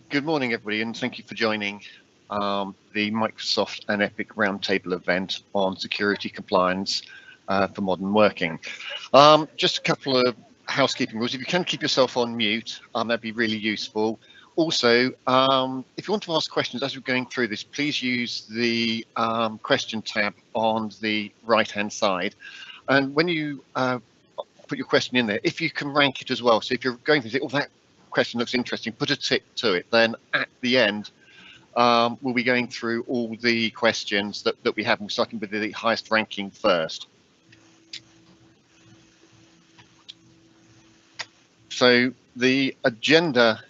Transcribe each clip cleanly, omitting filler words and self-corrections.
Good morning, everybody, and thank you for joining the Microsoft and Epiq Roundtable event on security compliance for modern working. Just a couple of housekeeping rules. If you can keep yourself on mute, that'd be really useful. Also, if you want to ask questions as we're going through this, please use the question tab on the right-hand side. And when you put your question in there, if you can rank it as well, so if you're going to say, oh, that question looks interesting, put a tick to it. Then at the end, we'll be going through all the questions that we have, and we're starting with the highest ranking first. So the agenda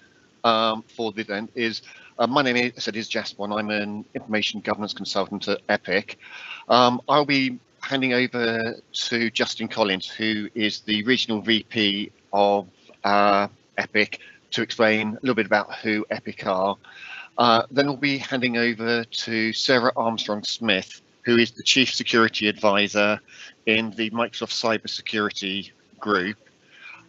for the event is, my name is Jasper, and I'm an information governance consultant at Epiq. I'll be handing over to Justin Collins, who is the regional VP of Epiq, to explain a little bit about who Epiq are. Then we'll be handing over to Sarah Armstrong-Smith, who is the Chief Security Advisor in the Microsoft Cybersecurity Group.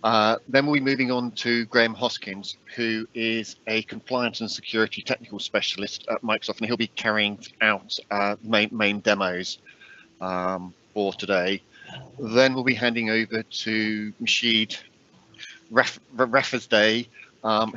Then we'll be moving on to Graham Hoskins, who is a compliance and security technical specialist at Microsoft, and he'll be carrying out main demos for today. Then we'll be handing over to Masheed Rafazdeh,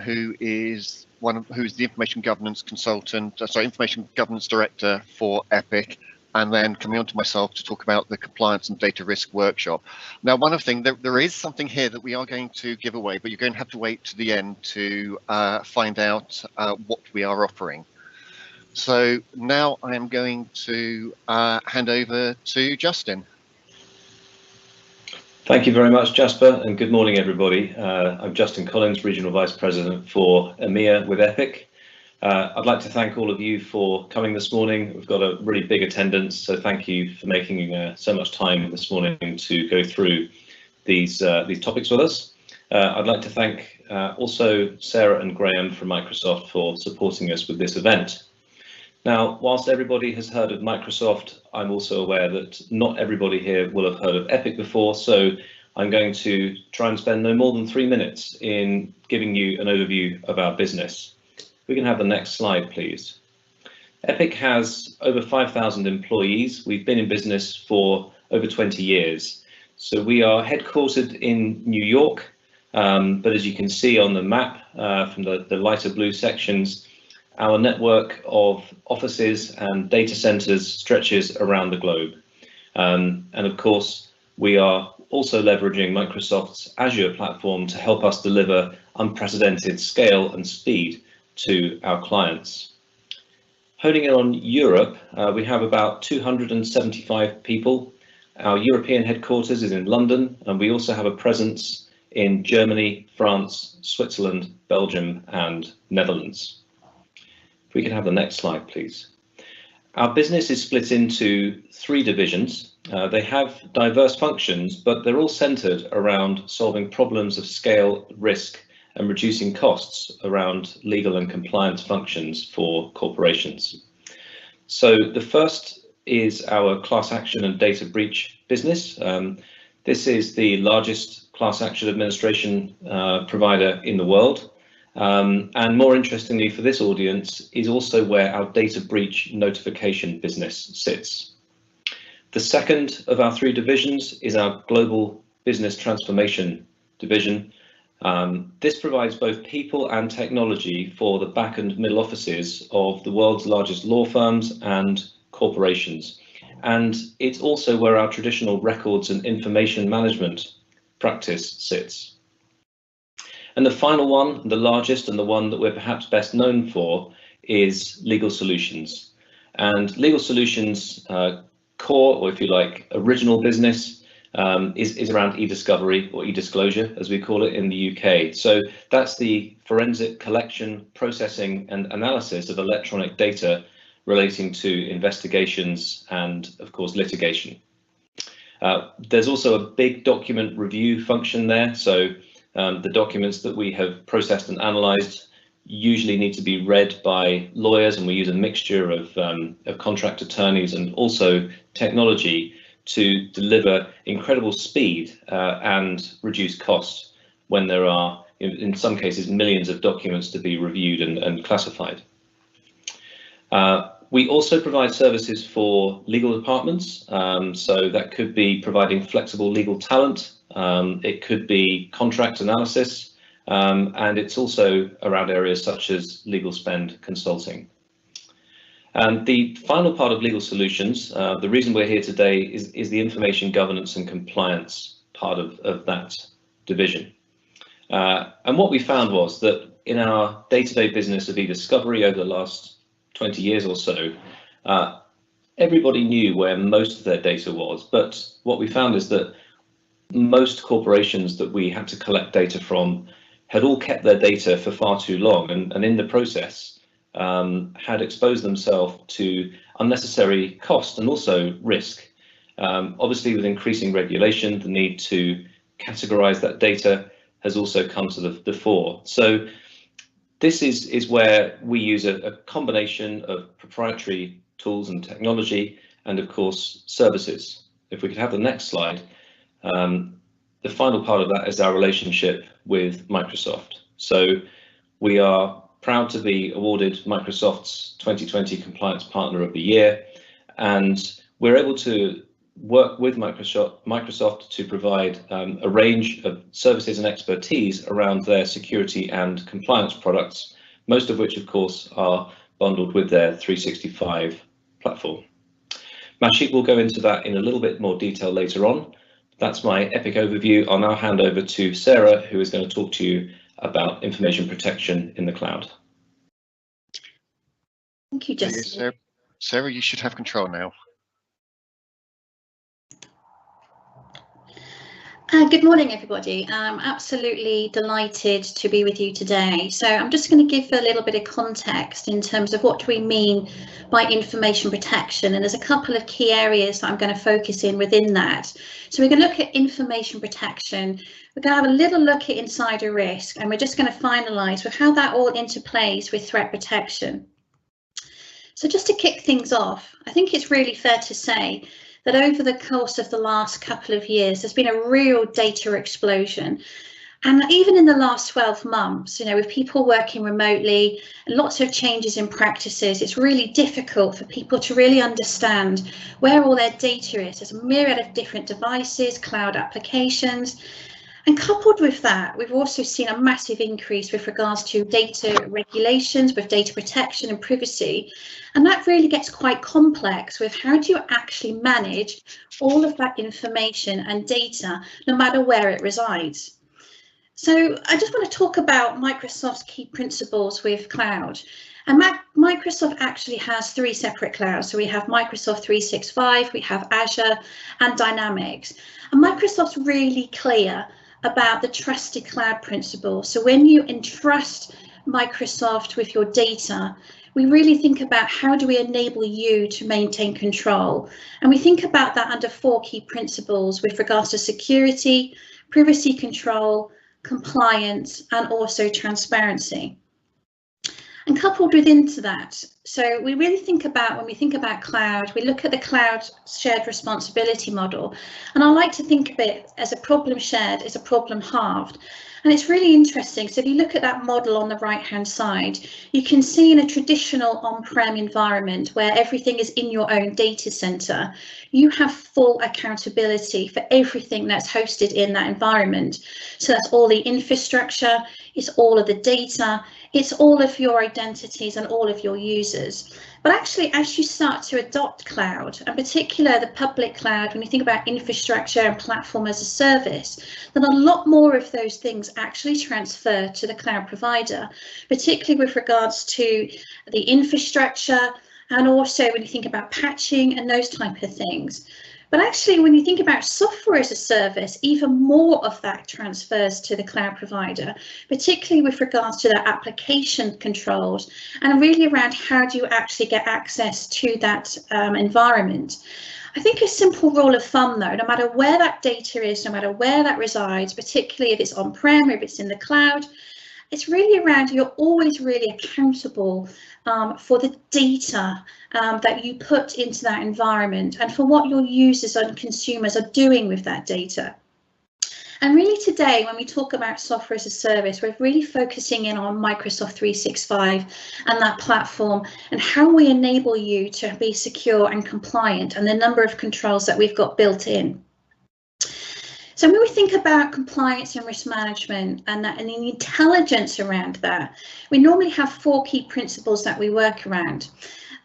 who is who's the information governance consultant, information governance director for Epiq, and then coming on to myself to talk about the compliance and data risk workshop. Now, one of the things, there is something here that we are going to give away, but you're going to have to wait to the end to find out what we are offering. So now I am going to hand over to Justin. Thank you very much, Jasper, and good morning, everybody. I'm Justin Collins, Regional Vice President for EMEA with Epiq. I'd like to thank all of you for coming this morning. We've got a really big attendance, so thank you for making so much time this morning to go through these topics with us. I'd like to thank also Sarah and Graham from Microsoft for supporting us with this event. Now, whilst everybody has heard of Microsoft, I'm also aware that not everybody here will have heard of Epiq before, so I'm going to try and spend no more than 3 minutes in giving you an overview of our business. We can have the next slide, please. Epiq has over 5,000 employees. We've been in business for over 20 years. So we are headquartered in New York, but as you can see on the map from the lighter blue sections, our network of offices and data centers stretches around the globe. And of course, we are also leveraging Microsoft's Azure platform to help us deliver unprecedented scale and speed to our clients. Honing in on Europe, we have about 275 people. Our European headquarters is in London, and we also have a presence in Germany, France, Switzerland, Belgium, and Netherlands. We can have the next slide, please. Our business is split into 3 divisions. They have diverse functions, but they're all centered around solving problems of scale, risk, and reducing costs around legal and compliance functions for corporations. So the first is our class action and data breach business. This is the largest class action administration provider in the world. And more interestingly for this audience is also where our data breach notification business sits. The second of our 3 divisions is our global business transformation division. This provides both people and technology for the back and middle offices of the world's largest law firms and corporations. And it's also where our traditional records and information management practice sits. And the final one, the largest and the one that we're perhaps best known for, is legal solutions. And legal solutions core, or if you like, original business is around e-discovery or e-disclosure, as we call it in the UK. So that's the forensic collection, processing and analysis of electronic data relating to investigations and, of course, litigation. There's also a big document review function there. So the documents that we have processed and analysed usually need to be read by lawyers, and we use a mixture of contract attorneys and also technology to deliver incredible speed and reduce cost when there are in some cases, millions of documents to be reviewed and classified. We also provide services for legal departments, so that could be providing flexible legal talent, it could be contract analysis, and it's also around areas such as legal spend consulting. And the final part of legal solutions, the reason we're here today is the information governance and compliance part of that division. And what we found was that in our day-to-day business of e-discovery over the last 20 years or so, everybody knew where most of their data was, but what we found is that most corporations that we had to collect data from had all kept their data for far too long, and in the process had exposed themselves to unnecessary cost and also risk. Obviously, with increasing regulation, the need to categorize that data has also come to the fore. So this is where we use a combination of proprietary tools and technology and, of course, services. If we could have the next slide, the final part of that is our relationship with Microsoft. So we are proud to be awarded Microsoft's 2020 Compliance Partner of the Year, and we're able to work with Microsoft to provide a range of services and expertise around their security and compliance products, most of which, of course, are bundled with their 365 platform. Mashik will go into that in a little bit more detail later on. That's my Epiq overview. I'll now hand over to Sarah, who is going to talk to you about information protection in the cloud. Thank you, Justin. Sarah, you should have control now. Good morning, everybody. I'm absolutely delighted to be with you today. So I'm just going to give a little bit of context in terms of what do we mean by information protection, and there's a couple of key areas that I'm going to focus in within that. So we're going to look at information protection, we're going to have a little look at insider risk, and we're just going to finalise with how that all interplays with threat protection. So just to kick things off, I think it's really fair to say that over the course of the last couple of years, there's been a real data explosion. And even in the last 12 months, you know, with people working remotely, lots of changes in practices, it's really difficult for people to really understand where all their data is. There's a myriad of different devices, cloud applications. And coupled with that, we've also seen a massive increase with regards to data regulations, with data protection and privacy. And that really gets quite complex with how do you actually manage all of that information and data, no matter where it resides. So I just want to talk about Microsoft's key principles with cloud. And Microsoft actually has three separate clouds. So we have Microsoft 365, we have Azure and Dynamics. And Microsoft's really clear about the trusted cloud principle. So when you entrust Microsoft with your data, we really think about how do we enable you to maintain control. And we think about that under four key principles with regards to security, privacy control, compliance, and also transparency. And coupled into that, so we really think about, when we think about cloud, we look at the cloud shared responsibility model. And I like to think of it as a problem shared is a problem halved. And it's really interesting. So if you look at that model on the right hand side, you can see in a traditional on-prem environment where everything is in your own data center, you have full accountability for everything that's hosted in that environment. So that's all the infrastructure, it's all of the data, it's all of your identities and all of your users. But actually, as you start to adopt cloud, and particularly the public cloud, when you think about infrastructure and platform as a service, then a lot more of those things actually transfer to the cloud provider, particularly with regards to the infrastructure, and also when you think about patching and those type of things. But actually, when you think about software as a service, even more of that transfers to the cloud provider, particularly with regards to their application controls and really around how do you actually get access to that environment. I think a simple rule of thumb, though, no matter where that data is, no matter where that resides, particularly if it's on-prem, if it's in the cloud, it's really around you're always really accountable for the data that you put into that environment and for what your users and consumers are doing with that data. And really today, when we talk about software as a service, we're really focusing in on Microsoft 365 and that platform and how we enable you to be secure and compliant and the number of controls that we've got built in. So when we think about compliance and risk management and the intelligence around that, we normally have 4 key principles that we work around.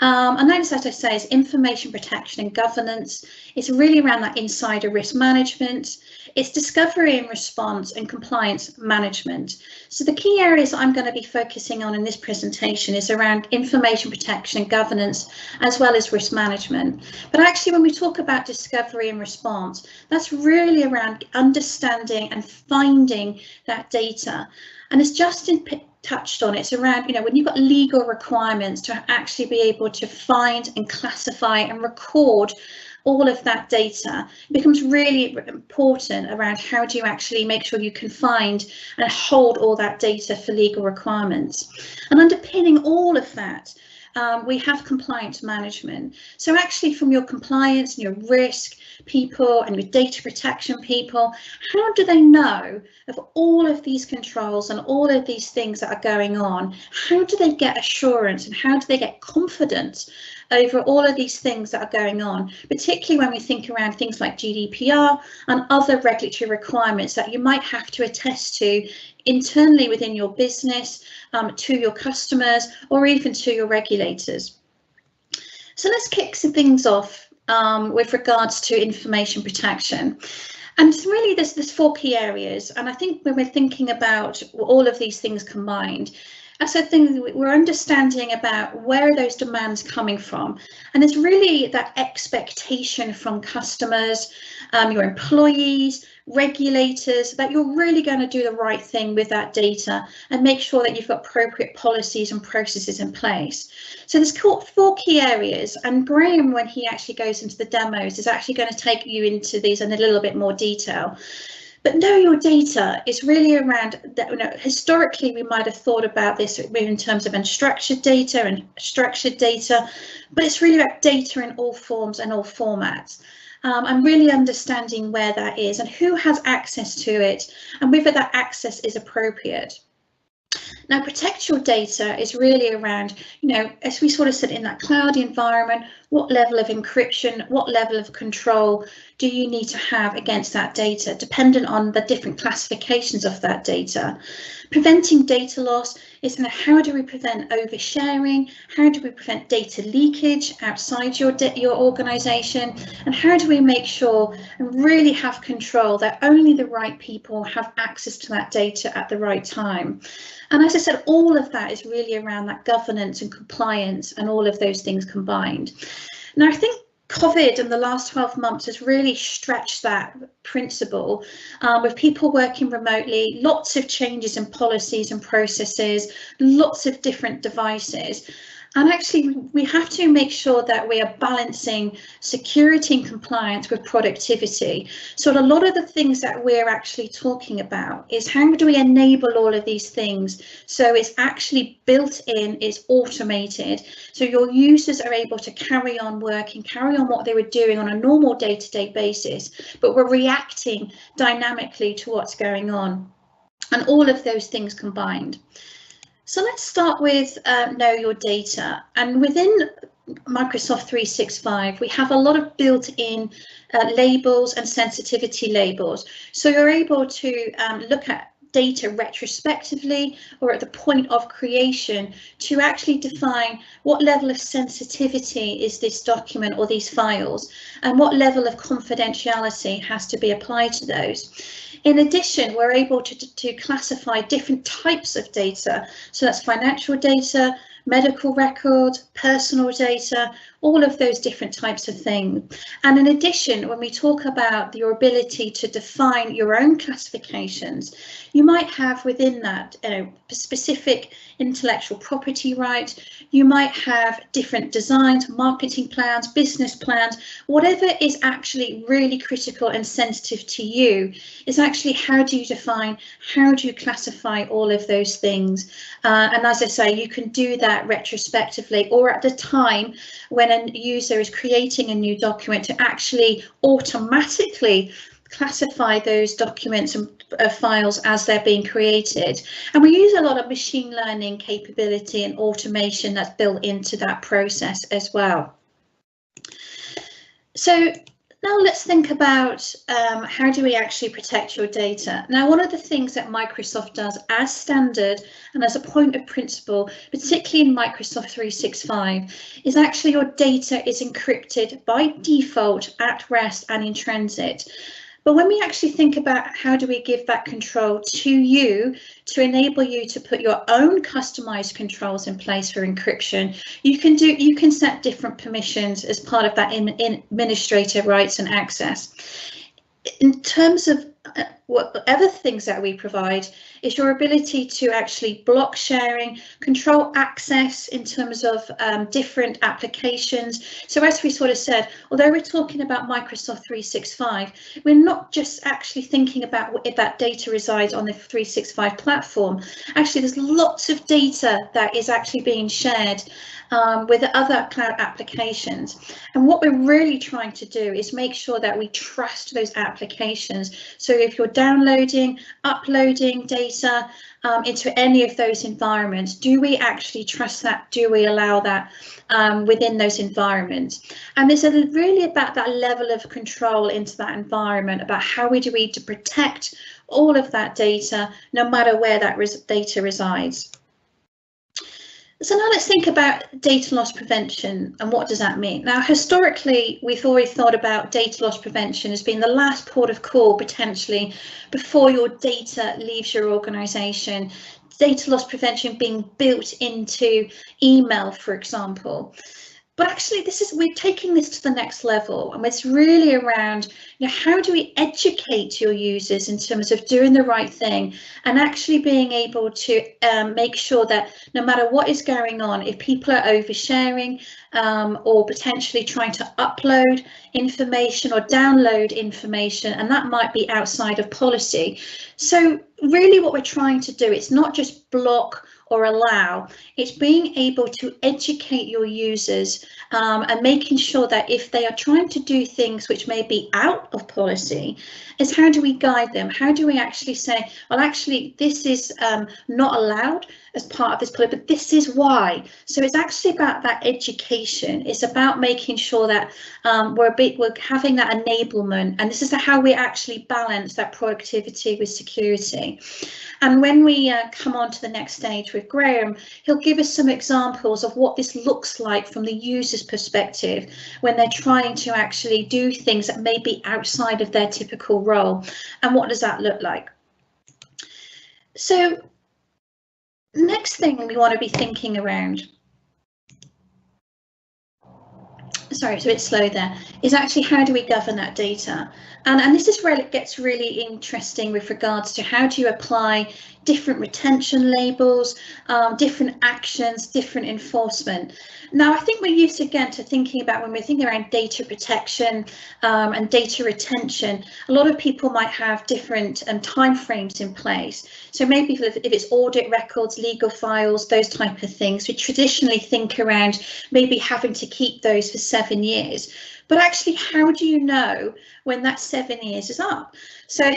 And those, as I say, is information protection and governance. It's really around that insider risk management. It's discovery and response and compliance management. So the key areas I'm going to be focusing on in this presentation is around information protection and governance, as well as risk management. But actually, when we talk about discovery and response, that's really around understanding and finding that data. And as Justin touched on, it's around, when you've got legal requirements to actually be able to find and classify and record all of that data, it becomes really important around how do you actually make sure you can find and hold all that data for legal requirements. And underpinning all of that, we have compliance management. So actually, from your compliance and your risk people and your data protection people, how do they know of all of these controls and all of these things that are going on? How do they get assurance and how do they get confidence over all of these things that are going on, particularly when we think around things like GDPR and other regulatory requirements that you might have to attest to internally within your business, to your customers, or even to your regulators. So let's kick some things off with regards to information protection. And really there's 4 key areas. And I think when we're thinking about all of these things combined, as I think we're understanding about where are those demands coming from. And it's really that expectation from customers, your employees, regulators, that you're really going to do the right thing with that data and make sure that you've got appropriate policies and processes in place. So there's 4 key areas, and Graham, when he actually goes into the demos, is actually going to take you into these in a little bit more detail. But know your data is really around that. Historically, we might have thought about this in terms of unstructured data and structured data, but it's really about data in all forms and all formats. And really understanding where that is and who has access to it and whether that access is appropriate. Now, protect your data is really around, as we sort of said, in that cloudy environment, what level of encryption, what level of control do you need to have against that data, dependent on the different classifications of that data. Preventing data loss is how do we prevent oversharing, how do we prevent data leakage outside your organisation, and how do we make sure and really have control that only the right people have access to that data at the right time. And as I said, all of that is really around that governance and compliance and all of those things combined. Now, I think COVID in the last 12 months has really stretched that principle with people working remotely, lots of changes in policies and processes, lots of different devices. And actually, we have to make sure that we are balancing security and compliance with productivity. So a lot of the things that we're actually talking about is how do we enable all of these things so it's actually built in, it's automated, so your users are able to carry on work and carry on what they were doing on a normal day-to-day basis, but we're reacting dynamically to what's going on, and all of those things combined. So let's start with know your data, and within Microsoft 365 we have a lot of built-in labels and sensitivity labels, so you're able to look at data retrospectively or at the point of creation to actually define what level of sensitivity is this document or these files and what level of confidentiality has to be applied to those. In addition, we're able to classify different types of data, so that's financial data, medical records, personal data, all of those different types of things. And in addition, when we talk about your ability to define your own classifications, you might have within that specific intellectual property right, you might have different designs, marketing plans, business plans, whatever is actually really critical and sensitive to you is actually how do you define, how do you classify all of those things. And as I say, you can do that retrospectively or at the time when a user is creating a new document to actually automatically classify those documents and files as they're being created. And we use a lot of machine learning capability and automation that's built into that process as well. So now let's think about how do we actually protect your data. Now, one of the things that Microsoft does as standard and as a point of principle, particularly in Microsoft 365, is actually your data is encrypted by default at rest and in transit. But when we actually think about how do we give that control to you to enable you to put your own customized controls in place for encryption, you can set different permissions as part of that administrator rights and access. In terms of what other things that we provide is your ability to actually block sharing, control access in terms of different applications. So as we sort of said, although we're talking about Microsoft 365, we're not just actually thinking about if that data resides on the 365 platform. Actually, there's lots of data that is actually being shared with other cloud applications. And what we're really trying to do is make sure that we trust those applications. So if you're downloading, uploading data into any of those environments, do we actually trust that? Do we allow that within those environments? And it's really about that level of control into that environment, about how do we to protect all of that data, no matter where that data resides. So now let's think about data loss prevention and what does that mean? Now, historically, we've always thought about data loss prevention as being the last port of call potentially before your data leaves your organisation. Data loss prevention being built into email, for example. But actually, we're taking this to the next level, and it's really around, how do we educate your users in terms of doing the right thing and actually being able to make sure that no matter what is going on, if people are oversharing or potentially trying to upload information or download information, and that might be outside of policy. So really what we're trying to do, it's not just block or allow, it's being able to educate your users and making sure that if they are trying to do things which may be out of policy, is how do we guide them? How do we actually say, well, actually, this is not allowed as part of this policy, but this is why. So it's actually about that education. It's about making sure that we're having that enablement, and this is how we actually balance that productivity with security. And when we come on to the next stage with Graham, he'll give us some examples of what this looks like from the user's perspective when they're trying to actually do things that may be outside of their typical role. And what does that look like? So next thing we want to be thinking around, sorry, it's a bit slow there, is actually how do we govern that data? And this is where it gets really interesting with regards to how do you apply different retention labels, different actions, different enforcement. Now, I think we're used again to thinking about when we're thinking around data protection and data retention, a lot of people might have different timeframes in place. So maybe if it's audit records, legal files, those type of things, we traditionally think around maybe having to keep those for 7 years. But actually, how do you know when that 7 years is up? So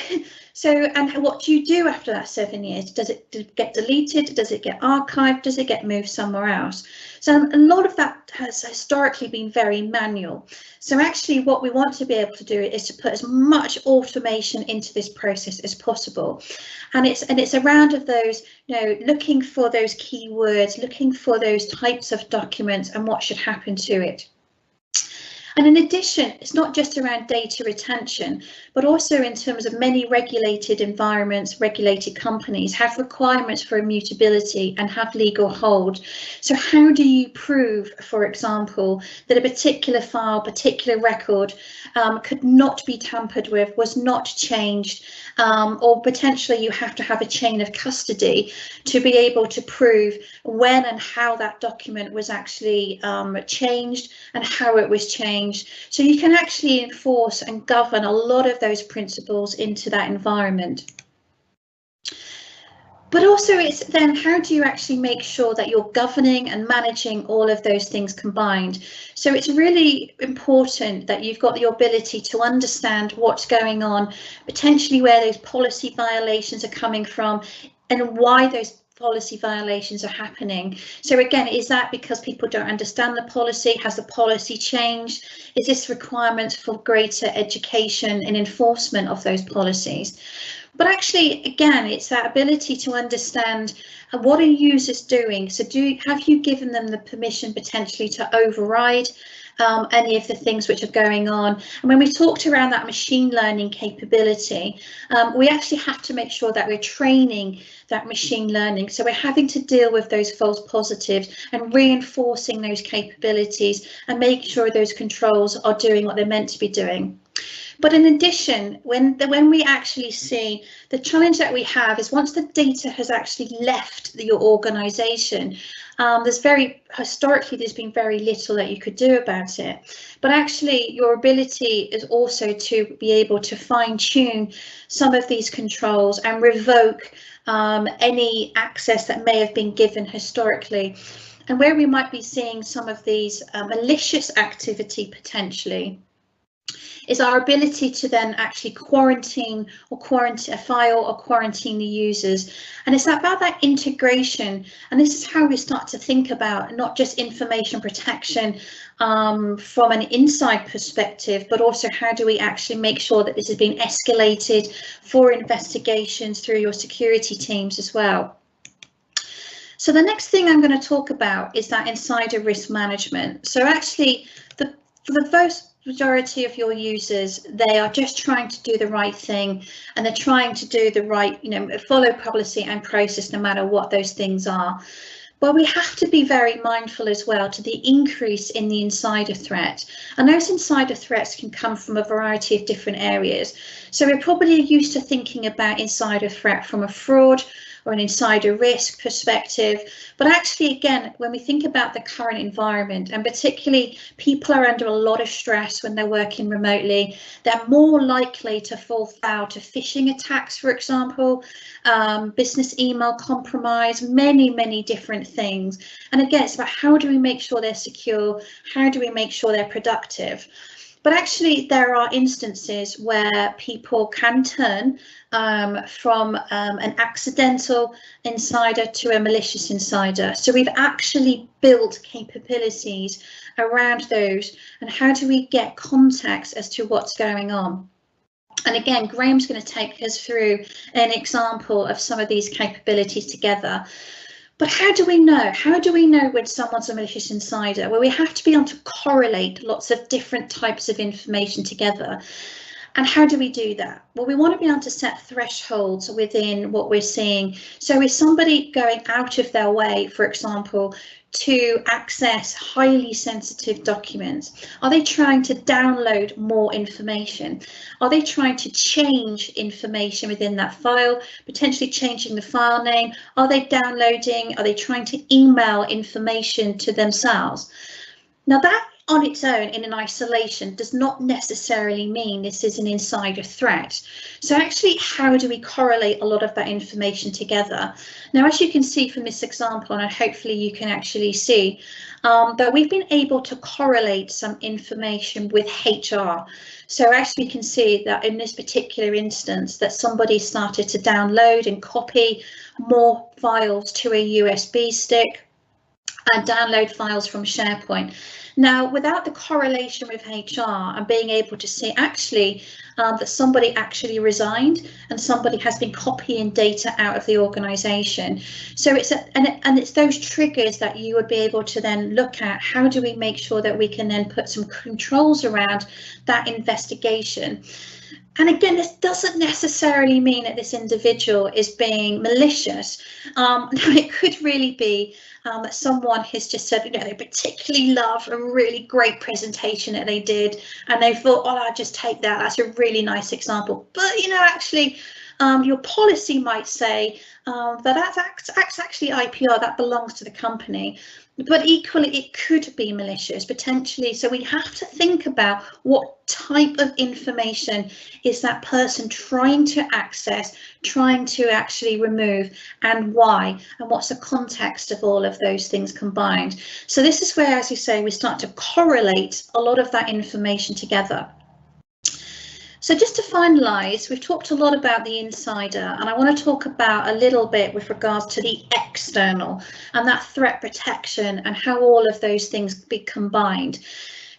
and what do you do after that 7 years? Does it get deleted? Does it get archived? Does it get moved somewhere else? So a lot of that has historically been very manual. So actually what we want to be able to do is to put as much automation into this process as possible. And it's around of those, looking for those keywords, looking for those types of documents and what should happen to it. And in addition, it's not just around data retention, but also in terms of many regulated environments, regulated companies have requirements for immutability and have legal hold. So how do you prove, for example, that a particular file, particular record could not be tampered with, was not changed, or potentially you have to have a chain of custody to be able to prove when and how that document was actually changed and how it was changed. So you can actually enforce and govern a lot of those principles into that environment. But also it's then how do you actually make sure that you're governing and managing all of those things combined? So it's really important that you've got the ability to understand what's going on, potentially where those policy violations are coming from and why those policy violations are happening. So again, is that because people don't understand the policy? Has the policy changed? Is this requirement for greater education and enforcement of those policies? But actually, again, it's that ability to understand what are users doing. So have you given them the permission potentially to override any of the things which are going on? And when we talked around that machine learning capability, we actually have to make sure that we're training that machine learning. So we're having to deal with those false positives and reinforcing those capabilities and making sure those controls are doing what they're meant to be doing. But in addition, when we actually see the challenge that we have is once the data has actually left your organisation, historically there's been very little that you could do about it. But actually your ability is also to be able to fine tune some of these controls and revoke any access that may have been given historically. And where we might be seeing some of these malicious activity potentially is our ability to then actually quarantine a file or quarantine the users. And it's about that integration. And this is how we start to think about not just information protection from an inside perspective, but also how do we actually make sure that this is being escalated for investigations through your security teams as well. So the next thing I'm going to talk about is that insider risk management. So actually, for the vast majority of your users, they are just trying to do the right thing, and they're trying to do the right, follow policy and process no matter what those things are. But we have to be very mindful as well to the increase in the insider threat. And those insider threats can come from a variety of different areas. So we're probably used to thinking about insider threat from a fraud or an insider risk perspective. But actually, again, when we think about the current environment, and particularly people are under a lot of stress when they're working remotely, they're more likely to fall foul to phishing attacks, for example, business email compromise, many different things. And again, it's about how do we make sure they're secure? How do we make sure they're productive? But actually, there are instances where people can turn from an accidental insider to a malicious insider. So we've actually built capabilities around those, and how do we get context as to what's going on? And again, Graham's going to take us through an example of some of these capabilities together. But how do we know? How do we know when someone's a malicious insider? Well, we have to be able to correlate lots of different types of information together. And how do we do that? Well, we want to be able to set thresholds within what we're seeing. So is somebody going out of their way, for example, to access highly sensitive documents? Are they trying to download more information? Are they trying to change information within that file, potentially changing the file name? Are they downloading? Are they trying to email information to themselves? Now that on its own in an isolation does not necessarily mean this is an insider threat. So actually, how do we correlate a lot of that information together? Now, as you can see from this example, and hopefully you can actually see that we've been able to correlate some information with HR. So actually you can see that in this particular instance that somebody started to download and copy more files to a USB stick and download files from SharePoint. Now, without the correlation with HR and being able to see actually that somebody actually resigned and somebody has been copying data out of the organisation. So it's those triggers that you would be able to then look at. How do we make sure that we can then put some controls around that investigation? And again, this doesn't necessarily mean that this individual is being malicious. It could really be that someone has just said, they particularly love a really great presentation that they did, and they thought, oh, I'll just take that. That's a really nice example. But, actually, your policy might say that that's actually IPR, that belongs to the company. But equally, it could be malicious potentially. So we have to think about what type of information is that person trying to access, trying to actually remove, and why, and what's the context of all of those things combined. So this is where, as you say, we start to correlate a lot of that information together. So just to finalise, we've talked a lot about the insider, and I want to talk about a little bit with regards to the external and that threat protection and how all of those things be combined.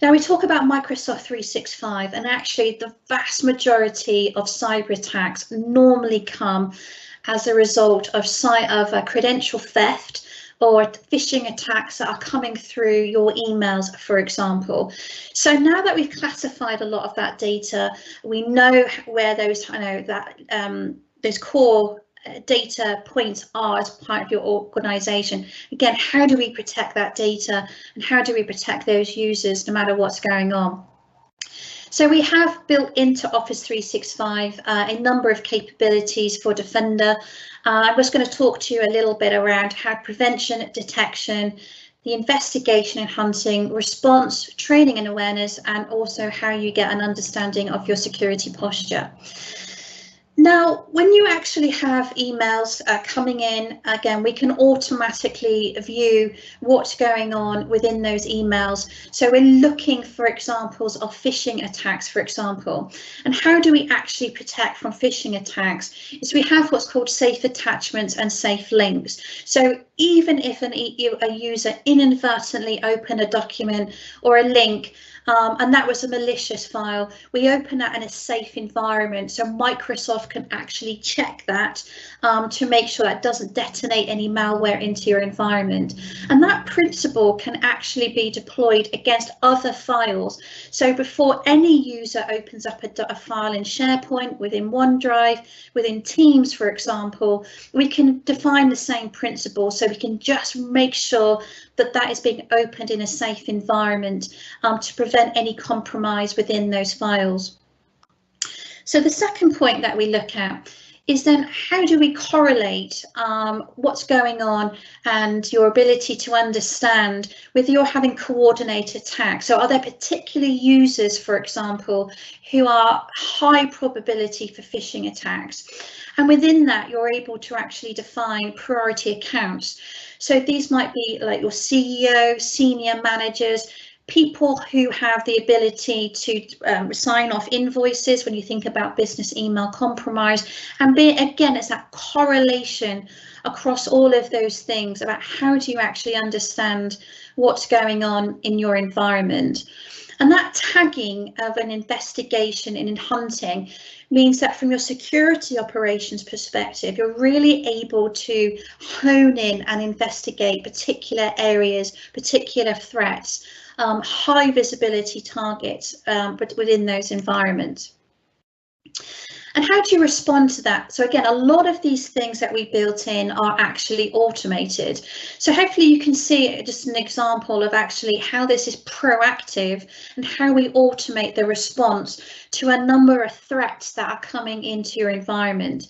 Now we talk about Microsoft 365, and actually the vast majority of cyber attacks normally come as a result of credential theft or phishing attacks that are coming through your emails, for example. So now that we've classified a lot of that data, we know where those, those core data points are as part of your organization. Again, how do we protect that data, and how do we protect those users no matter what's going on? So we have built into Office 365 a number of capabilities for Defender. I'm just going to talk to you a little bit around how prevention, detection, the investigation and hunting, response, training and awareness, and also how you get an understanding of your security posture. Now, when you actually have emails coming in, again, we can automatically view what's going on within those emails. So we're looking for examples of phishing attacks, for example. And how do we actually protect from phishing attacks? Is we have what's called safe attachments and safe links. So even if a user inadvertently opened a document or a link, and that was a malicious file, we open that in a safe environment, so Microsoft can actually check that to make sure that doesn't detonate any malware into your environment. And that principle can actually be deployed against other files. So before any user opens up a file in SharePoint, within OneDrive, within Teams, for example, we can define the same principle, so we can just make sure that that is being opened in a safe environment to prevent any compromise within those files. So the second point that we look at is then how do we correlate what's going on and your ability to understand whether you're having coordinated attacks. So are there particular users, for example, who are high probability for phishing attacks? And within that, you're able to actually define priority accounts. So these might be like your CEO, senior managers, people who have the ability to sign off invoices when you think about business email compromise. And again, it's that correlation across all of those things about how do you actually understand what's going on in your environment. And that tagging of an investigation and in hunting means that from your security operations perspective, you're really able to hone in and investigate particular areas, particular threats, high visibility targets, but within those environments. And how do you respond to that? So again, a lot of these things that we built in are actually automated. So hopefully you can see just an example of actually how this is proactive and how we automate the response to a number of threats that are coming into your environment.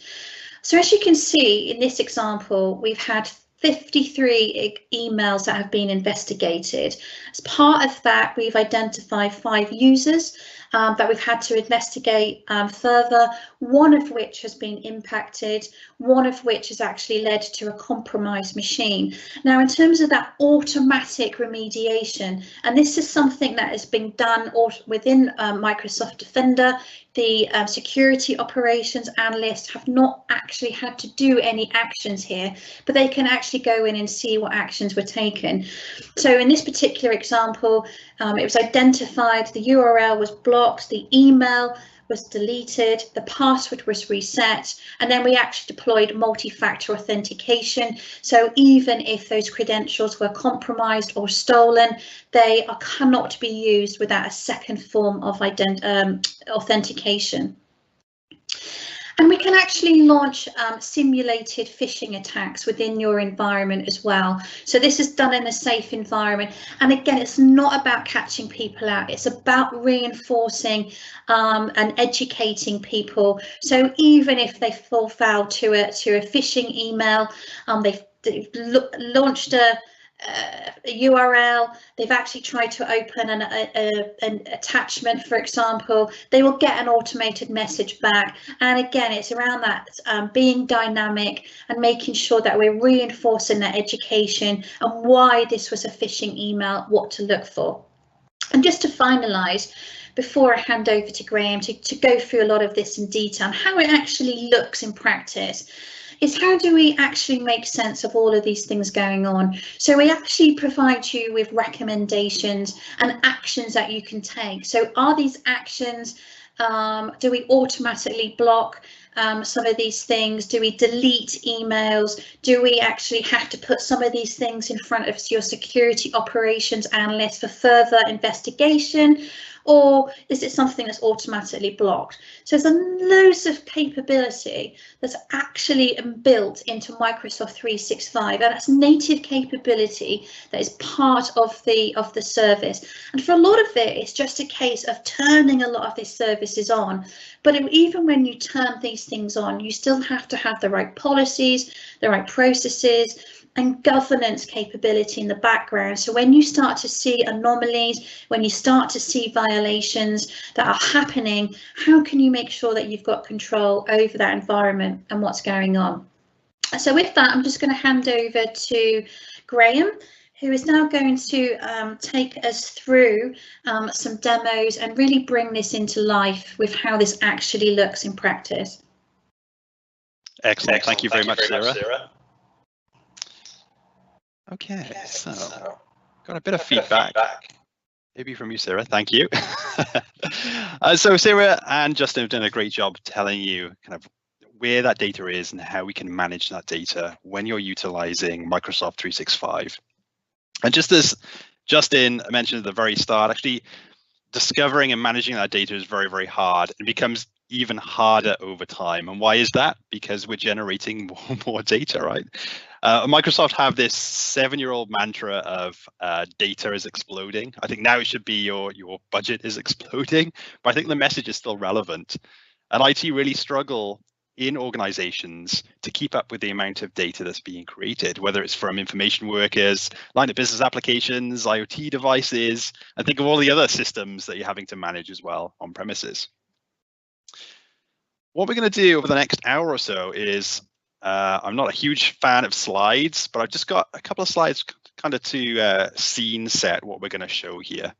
So as you can see in this example, we've had 53 emails that have been investigated. As part of that, we've identified 5 users that we've had to investigate further, one of which has been impacted, one of which has actually led to a compromised machine. Now, in terms of that automatic remediation, and this is something that has been done within Microsoft Defender, the security operations analysts have not actually had to do any actions here, but they can actually go in and see what actions were taken. So in this particular example, it was identified, the URL was blocked, the email was deleted, the password was reset, and then we actually deployed multi-factor authentication. So even if those credentials were compromised or stolen, they cannot be used without a second form of authentication. And we can actually launch simulated phishing attacks within your environment as well. So this is done in a safe environment. And again, it's not about catching people out. It's about reinforcing and educating people. So even if they fall foul to a phishing email, they've launched a URL, they've actually tried to open an attachment, for example, they will get an automated message back. And again, it's around that being dynamic and making sure that we're reinforcing that education and why this was a phishing email, what to look for. And just to finalise, before I hand over to Graham to go through a lot of this in detail and how it actually looks in practice, is how do we actually make sense of all of these things going on? So we actually provide you with recommendations and actions that you can take. So are these actions, do we automatically block some of these things? Do we delete emails? Do we actually have to put some of these things in front of your security operations analyst for further investigation? Or is it something that's automatically blocked? So there's loads of capability that's actually built into Microsoft 365, and that's native capability that is part of the service. And for a lot of it, it's just a case of turning a lot of these services on. But even when you turn these things on, you still have to have the right policies, the right processes, and governance capability in the background. So when you start to see anomalies, when you start to see violations that are happening, how can you make sure that you've got control over that environment and what's going on? So with that, I'm just going to hand over to Graham, who is now going to take us through some demos and really bring this into life with how this actually looks in practice. Excellent. Thank you very much, Sarah. Okay, so got a bit of feedback, maybe from you, Sarah. Thank you. So Sarah and Justin have done a great job telling you kind of where that data is and how we can manage that data when you're utilizing Microsoft 365. And just as Justin mentioned at the very start, actually discovering and managing that data is very, very hard. It becomes even harder over time. And why is that? Because we're generating more and more data, right? Microsoft have this 7-year-old mantra of data is exploding. I think now it should be your budget is exploding, but I think the message is still relevant. And IT really struggle in organizations to keep up with the amount of data that's being created, whether it's from information workers, line of business applications, IoT devices, and think of all the other systems that you're having to manage as well on premises. What we're going to do over the next hour or so is, I'm not a huge fan of slides, but I've just got a couple of slides kind of to scene set what we're going to show here.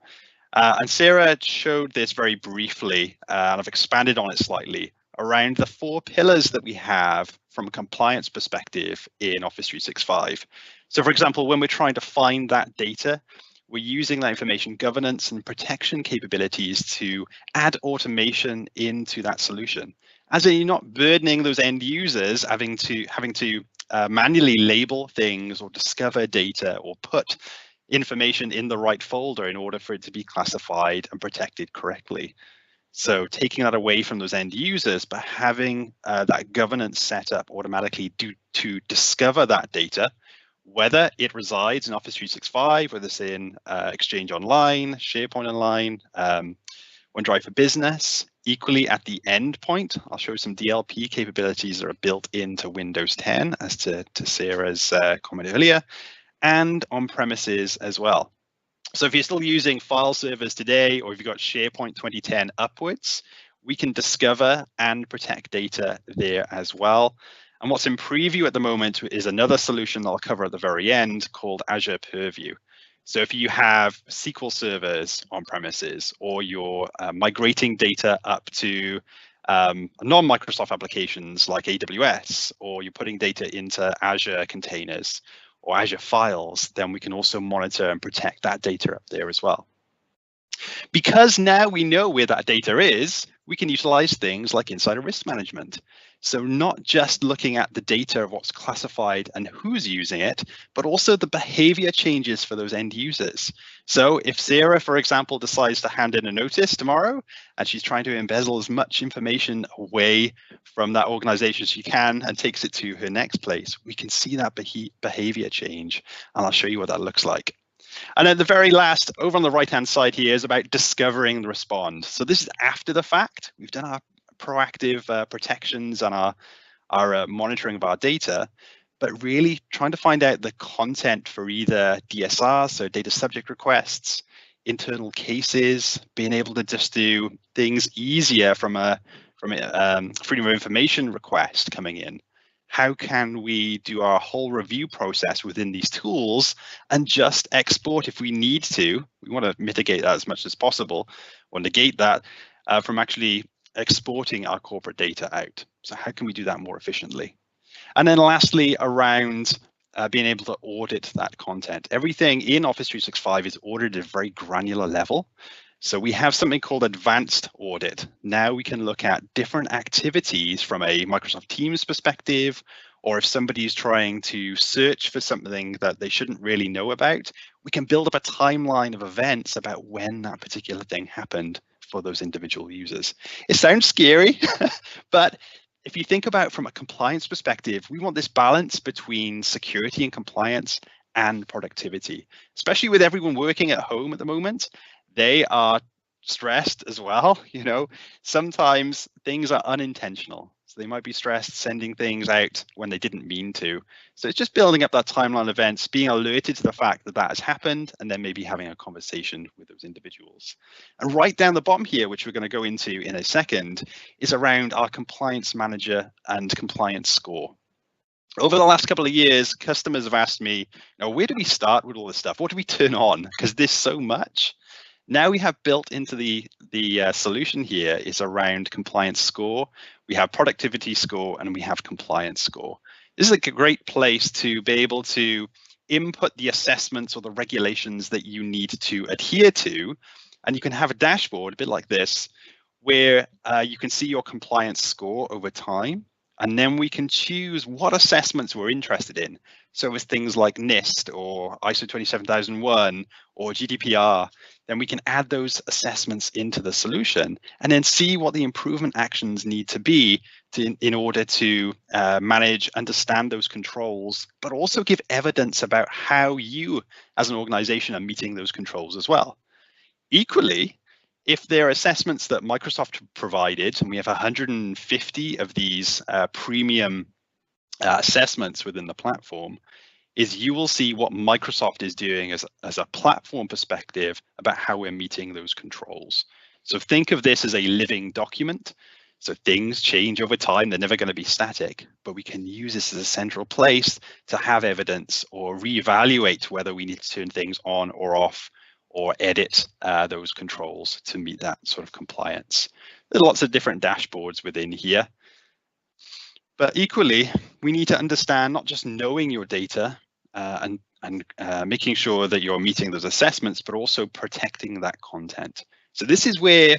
And Sarah showed this very briefly, and I've expanded on it slightly around the 4 pillars that we have from a compliance perspective in Office 365. So for example, when we're trying to find that data, we're using that information governance and protection capabilities to add automation into that solution. As in, you're not burdening those end users having to manually label things or discover data or put information in the right folder in order for it to be classified and protected correctly. So taking that away from those end users, but having that governance set up automatically to discover that data, whether it resides in Office 365, whether it's in Exchange Online, SharePoint Online, OneDrive for Business. Equally at the endpoint, I'll show some DLP capabilities that are built into Windows 10, as to Sarah's comment earlier, and on premises as well. So if you're still using file servers today, or if you've got SharePoint 2010 upwards, we can discover and protect data there as well. And what's in preview at the moment is another solution that I'll cover at the very end called Azure Purview. So if you have SQL servers on premises, or you're migrating data up to non-Microsoft applications like AWS, or you're putting data into Azure containers or Azure files, then we can also monitor and protect that data up there as well. Because now we know where that data is, we can utilize things like insider risk management. So not just looking at the data of what's classified and who's using it, but also the behavior changes for those end users. So if Sarah, for example, decides to hand in a notice tomorrow, and she's trying to embezzle as much information away from that organization as she can and takes it to her next place, we can see that behavior change. And I'll show you what that looks like. And then the very last, over on the right-hand side here, is about discovering the respond. So this is after the fact. We've done our proactive protections and our monitoring of our data, but really trying to find out the content for either DSR, so data subject requests, internal cases, being able to just do things easier from a freedom of information request coming in. How can we do our whole review process within these tools and just export if we need to? We want to mitigate that as much as possible or negate that from actually exporting our corporate data out. So how can we do that more efficiently? And then lastly, around being able to audit that content. Everything in Office 365 is audited at a very granular level. So we have something called advanced audit. Now we can look at different activities from a Microsoft Teams perspective, or if somebody's trying to search for something that they shouldn't really know about, we can build up a timeline of events about when that particular thing happened for those individual users. It sounds scary, but if you think about from a compliance perspective, we want this balance between security and compliance and productivity, especially with everyone working at home at the moment. They are stressed as well. You know, sometimes things are unintentional. So they might be stressed sending things out when they didn't mean to. So it's just building up that timeline of events, being alerted to the fact that that has happened, and then maybe having a conversation with those individuals. And right down the bottom here, which we're going to go into in a second, is around our compliance manager and compliance score. Over the last couple of years, customers have asked me, where do we start with all this stuff? What do we turn on? Because there's so much. Now we have built into the solution here is around compliance score. We have productivity score and we have compliance score. This is a great place to be able to input the assessments or the regulations that you need to adhere to. And you can have a dashboard a bit like this, where you can see your compliance score over time. And then we can choose what assessments we're interested in. So with things like NIST or ISO 27001 or GDPR, then we can add those assessments into the solution and then see what the improvement actions need to be in order to manage, understand those controls, but also give evidence about how you as an organization are meeting those controls as well. Equally, if there are assessments that Microsoft provided, and we have 150 of these premium assessments within the platform, is you will see what Microsoft is doing as a platform perspective about how we're meeting those controls. So think of this as a living document. So things change over time. They're never going to be static, but we can use this as a central place to have evidence or reevaluate whether we need to turn things on or off, or edit those controls to meet that sort of compliance. There's lots of different dashboards within here. But equally, we need to understand not just knowing your data and making sure that you're meeting those assessments, but also protecting that content. So this is where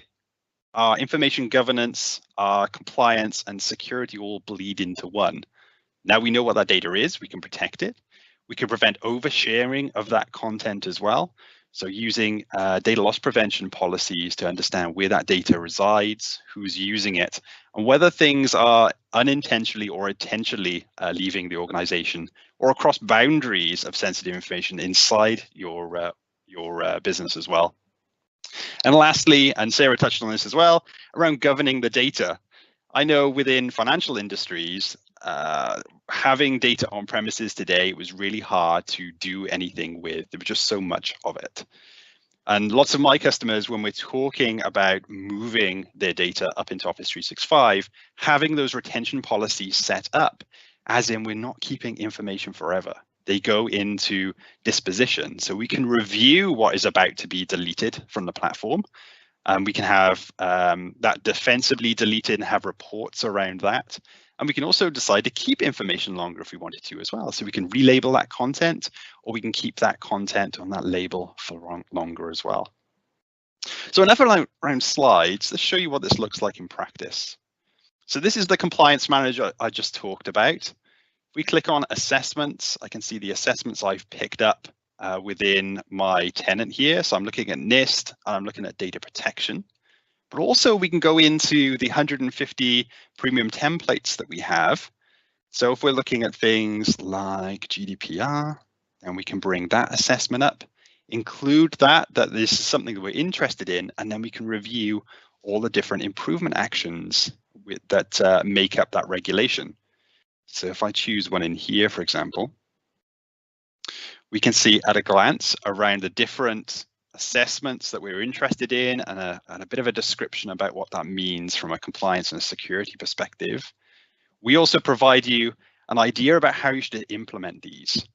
our information governance, our compliance and security all bleed into one. Now we know what that data is, we can protect it. We can prevent oversharing of that content as well. So using data loss prevention policies to understand where that data resides, who's using it, and whether things are unintentionally or intentionally leaving the organization or across boundaries of sensitive information inside your business as well. And lastly, and Sarah touched on this as well, around governing the data. I know within financial industries, having data on premises today was really hard to do anything with. There was just so much of it. And lots of my customers, when we're talking about moving their data up into Office 365, having those retention policies set up, as in we're not keeping information forever. They go into disposition. So we can review what is about to be deleted from the platform. We can have that defensively deleted and have reports around that. And we can also decide to keep information longer if we wanted to as well. So we can relabel that content, or we can keep that content on that label for longer as well. So enough around slides. Let's show you what this looks like in practice. So this is the compliance manager I just talked about. If we click on assessments, I can see the assessments I've picked up within my tenant here. So I'm looking at NIST and I'm looking at data protection. But also we can go into the 150 premium templates that we have. So if we're looking at things like GDPR, and we can bring that assessment up, include that this is something that we're interested in, and then we can review all the different improvement actions that make up that regulation. So if I choose one in here, for example, we can see at a glance around the different assessments that we're interested in and a bit of a description about what that means from a compliance and a security perspective. We also provide you an idea about how you should implement these.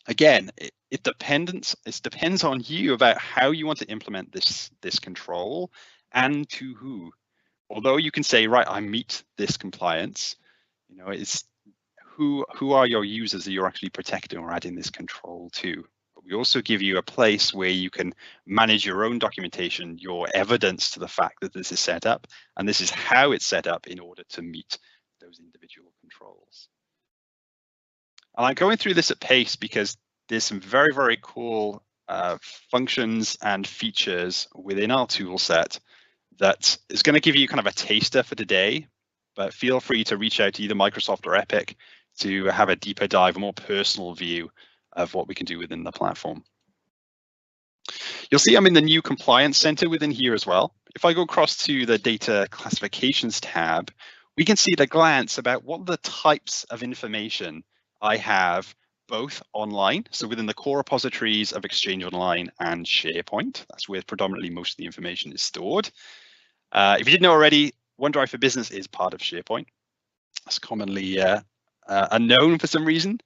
Again, it depends on you about how you want to implement this control and to who. Although you can say, right, I meet this compliance, you know, it's who are your users that you're actually protecting or adding this control to. But we also give you a place where you can manage your own documentation, your evidence to the fact that this is set up, and this is how it's set up in order to meet those individual controls. And I'm going through this at pace because there's some very, very cool functions and features within our tool set that is going to give you kind of a taster for today, but feel free to reach out to either Microsoft or Epiq to have a deeper dive, a more personal view of what we can do within the platform. You'll see I'm in the new compliance center within here as well. If I go across to the data classifications tab, we can see at a glance about what the types of information I have both online, so within the core repositories of Exchange Online and SharePoint. That's where predominantly most of the information is stored. If you didn't know already, OneDrive for Business is part of SharePoint. It's commonly unknown for some reason,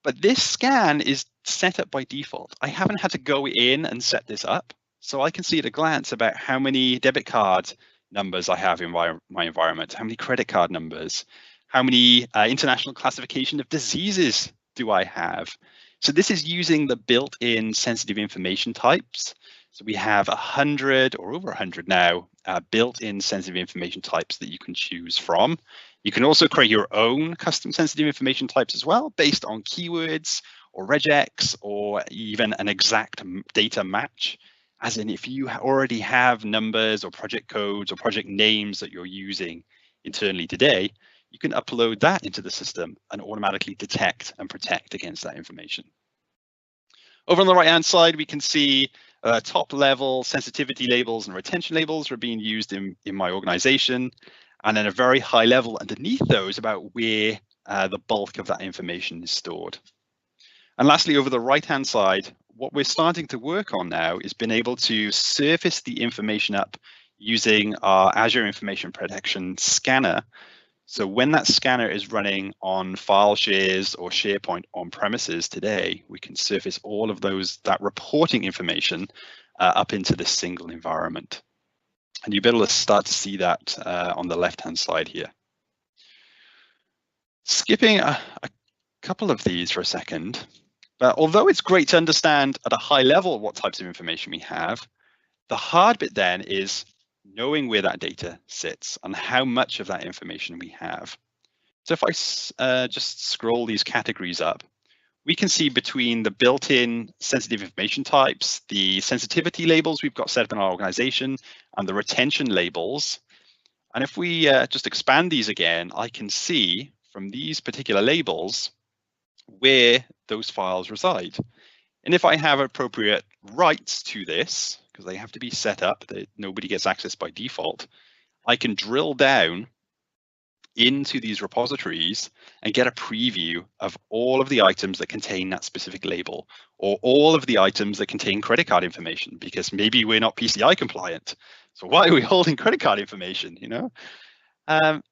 but this scan is set up by default. I haven't had to go in and set this up, so I can see at a glance about how many debit card numbers I have in my environment, how many credit card numbers, how many international classification of diseases do I have. So this is using the built-in sensitive information types. So we have 100 or over 100 now built-in sensitive information types that you can choose from. You can also create your own custom sensitive information types as well, based on keywords or regex or even an exact data match. As in, if you already have numbers or project codes or project names that you're using internally today, you can upload that into the system and automatically detect and protect against that information. Over on the right-hand side, we can see top-level sensitivity labels and retention labels are being used in my organization, and then a very high level underneath those about where the bulk of that information is stored. And lastly, over the right-hand side, what we're starting to work on now is being able to surface the information up using our Azure Information Protection Scanner. So when that scanner is running on file shares or SharePoint on premises today, we can surface all of that reporting information up into this single environment. And you'll be able to start to see that on the left-hand side here. Skipping a couple of these for a second, but although it's great to understand at a high level what types of information we have, the hard bit then is knowing where that data sits and how much of that information we have. So if I just scroll these categories up, we can see between the built-in sensitive information types, the sensitivity labels we've got set up in our organization, and the retention labels. And if we just expand these again, I can see from these particular labels where those files reside. And if I have appropriate rights to this, because they have to be set up that nobody gets access by default, I can drill down into these repositories and get a preview of all of the items that contain that specific label, or all of the items that contain credit card information, because maybe we're not PCI compliant. So why are we holding credit card information, you know? And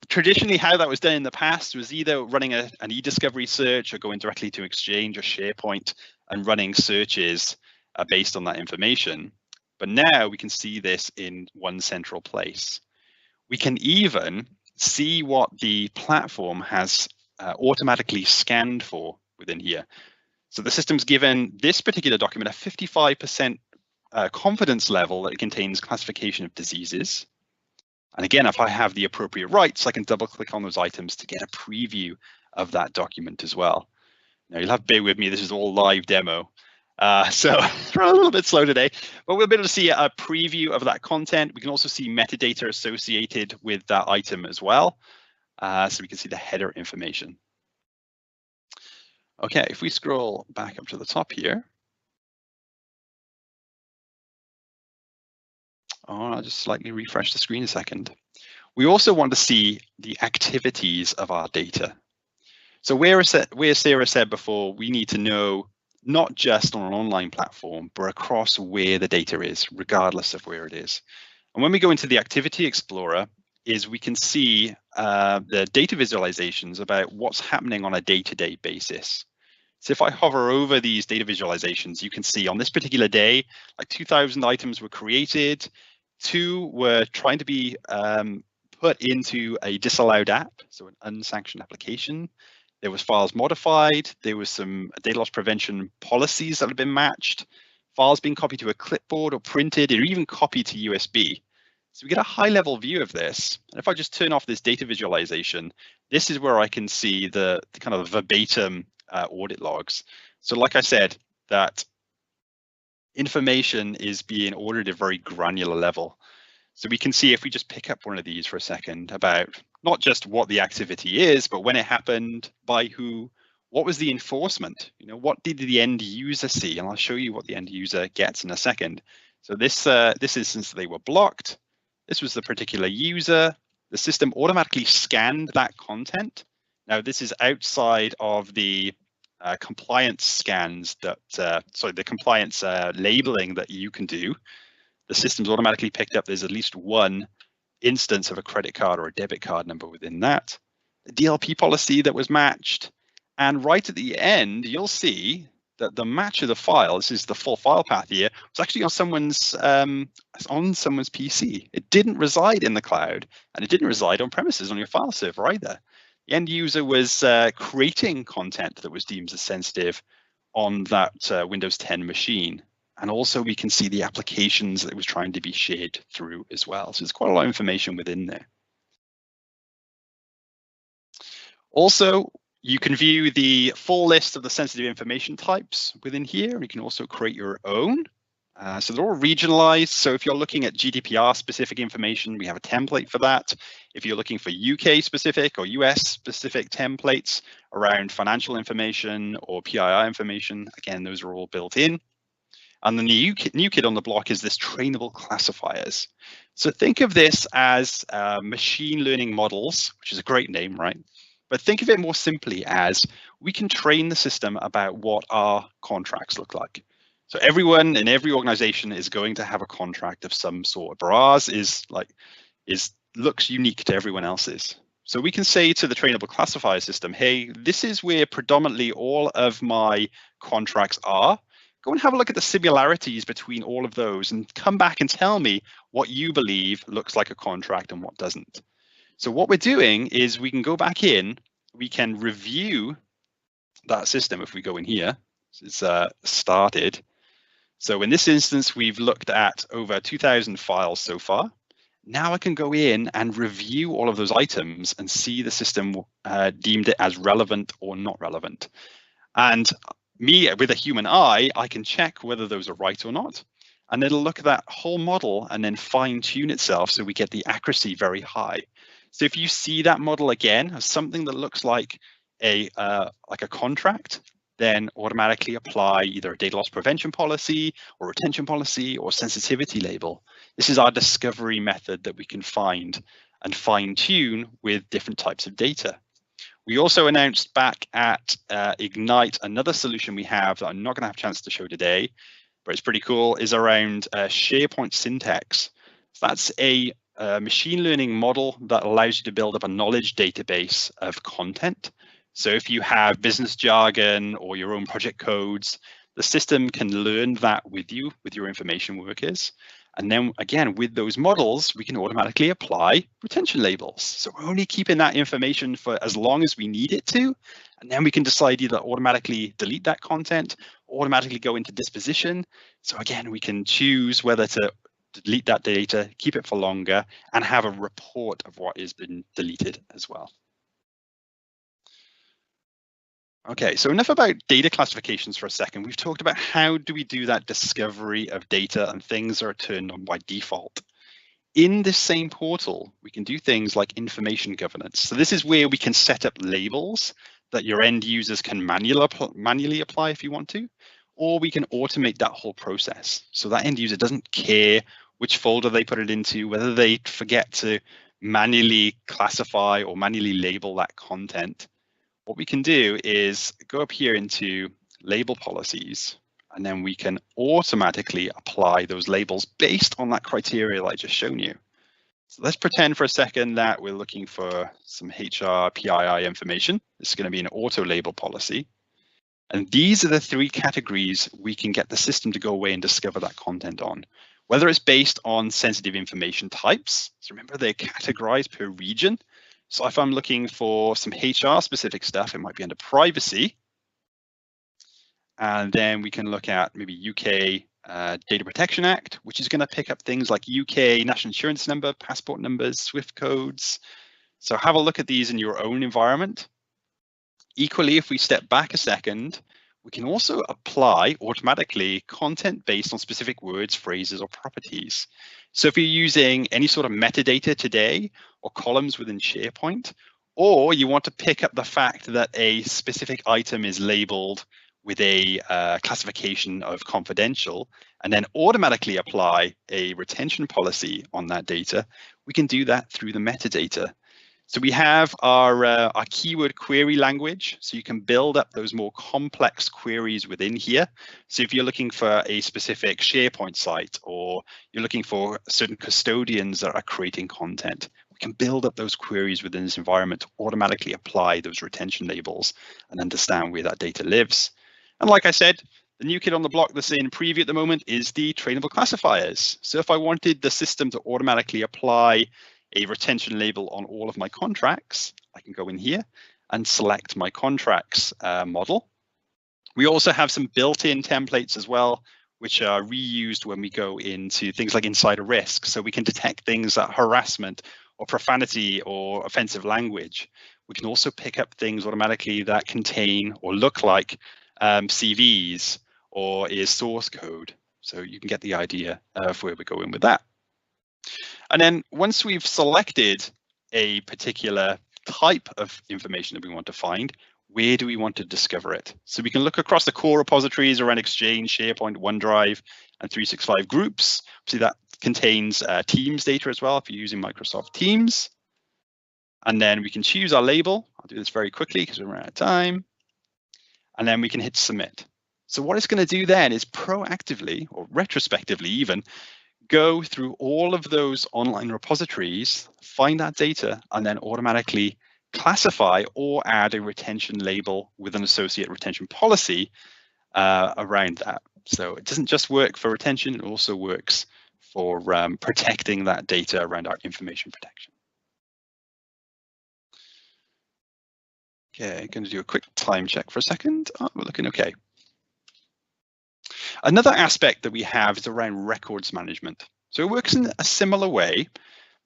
traditionally, how that was done in the past was either running an e-discovery search or going directly to Exchange or SharePoint and running searches based on that information. But now we can see this in one central place. We can even see what the platform has automatically scanned for within here. So the system's given this particular document a 55% confidence level that it contains classification of diseases. And again, if I have the appropriate rights, I can double click on those items to get a preview of that document as well. Now you'll have to bear with me, this is all live demo. So we're a little bit slow today, but we'll be able to see a preview of that content. We can also see metadata associated with that item as well. So we can see the header information. Okay, if we scroll back up to the top here. Oh, I'll just slightly refresh the screen a second. We also want to see the activities of our data. So where Sarah said before, we need to know not just on an online platform, but across where the data is, regardless of where it is. And when we go into the Activity Explorer, we can see the data visualizations about what's happening on a day-to-day basis. So if I hover over these data visualizations, you can see on this particular day, like 2,000 items were created, 2 were trying to be put into a disallowed app, so an unsanctioned application. There was files modified, there was some data loss prevention policies that have been matched, files being copied to a clipboard or printed, or even copied to USB. So we get a high level view of this. And if I just turn off this data visualization, this is where I can see the kind of verbatim audit logs. So like I said, that information is being ordered at a very granular level. So we can see if we just pick up one of these for a second about not just what the activity is, but when it happened, by who, what was the enforcement, what did the end user see? And I'll show you what the end user gets in a second. So this instance, they were blocked. This was the particular user. The system automatically scanned that content. Now this is outside of the compliance scans that, the compliance labeling that you can do. The system's automatically picked up there's at least one instance of a credit card or a debit card number within that. The DLP policy that was matched. And right at the end, you'll see that the match of the file, this is the full file path here, was actually on someone's PC. It didn't reside in the cloud, and it didn't reside on premises on your file server either. The end user was creating content that was deemed as sensitive on that Windows 10 machine. And also we can see the applications that it was trying to be shared through as well. So there's quite a lot of information within there. Also, you can view the full list of the sensitive information types within here. You can also create your own. So they're all regionalized. So if you're looking at GDPR specific information, we have a template for that. If you're looking for UK specific or US specific templates around financial information or PII information, again, those are all built in. And the new kid on the block is this trainable classifiers. So think of this as machine learning models, which is a great name, right? But think of it more simply as we can train the system about what our contracts look like. So everyone in every organization is going to have a contract of some sort, but ours looks unique to everyone else's. So we can say to the trainable classifier system, hey, this is where predominantly all of my contracts are. Go and have a look at the similarities between all of those and come back and tell me what you believe looks like a contract and what doesn't. So what we're doing is we can go back in, we can review that system if we go in here. It's started. So in this instance, we've looked at over 2,000 files so far. Now I can go in and review all of those items and see the system deemed it as relevant or not relevant. And me, with a human eye, I can check whether those are right or not. And it'll look at that whole model and then fine tune itself so we get the accuracy very high. So if you see that model again as something that looks like a contract, then automatically apply either a data loss prevention policy or retention policy or sensitivity label. This is our discovery method that we can find and fine tune with different types of data. We also announced back at Ignite another solution we have that I'm not going to have a chance to show today, but it's pretty cool, is around SharePoint syntax. So that's a machine learning model that allows you to build up a knowledge database of content. So if you have business jargon or your own project codes, the system can learn that with you, with your information workers. And then again, with those models, we can automatically apply retention labels. So we're only keeping that information for as long as we need it to. And then we can decide either automatically delete that content, automatically go into disposition. So again, we can choose whether to delete that data, keep it for longer, and have a report of what has been deleted as well. Okay, so enough about data classifications for a second. We've talked about how do we do that discovery of data and things are turned on by default. In this same portal, we can do things like information governance. So this is where we can set up labels that your end users can manually apply if you want to, or we can automate that whole process. So that end user doesn't care which folder they put it into, whether they forget to manually classify or manually label that content. What we can do is go up here into label policies, and then we can automatically apply those labels based on that criteria that I just shown you. So let's pretend for a second that we're looking for some HR PII information. This is going to be an auto label policy. And these are the three categories we can get the system to go away and discover that content on. Whether it's based on sensitive information types. So remember, they're categorized per region. So if I'm looking for some HR specific stuff, it might be under privacy. And then we can look at maybe UK Data Protection Act, which is going to pick up things like UK national insurance number, passport numbers, SWIFT codes. So have a look at these in your own environment. Equally, if we step back a second, we can also apply automatically content based on specific words, phrases, or properties. So if you're using any sort of metadata today or columns within SharePoint, or you want to pick up the fact that a specific item is labeled with a classification of confidential, and then automatically apply a retention policy on that data, we can do that through the metadata. So we have our keyword query language, so you can build up those more complex queries within here. So if you're looking for a specific SharePoint site, or you're looking for certain custodians that are creating content, we can build up those queries within this environment to automatically apply those retention labels and understand where that data lives. And like I said, the new kid on the block that's in preview at the moment is the trainable classifiers. So if I wanted the system to automatically apply a retention label on all of my contracts, I can go in here and select my contracts model. We also have some built-in templates as well, which are reused when we go into things like insider risk. So we can detect things like harassment or profanity or offensive language. We can also pick up things automatically that contain or look like CVs or is source code. So you can get the idea of where we're going with that. And then once we've selected a particular type of information that we want to find, where do we want to discover it? So we can look across the core repositories around Exchange, SharePoint, OneDrive, and 365 groups. See, that contains Teams data as well if you're using Microsoft Teams. And then we can choose our label. I'll do this very quickly because we're out of time. And then we can hit submit. So what it's going to do then is proactively, or retrospectively even, go through all of those online repositories, find that data, and then automatically classify or add a retention label with an associate retention policy around that. So it doesn't just work for retention, it also works for protecting that data around our information protection. Okay, going to do a quick time check for a second. Oh, we're looking okay. Another aspect that we have is around records management. So it works in a similar way,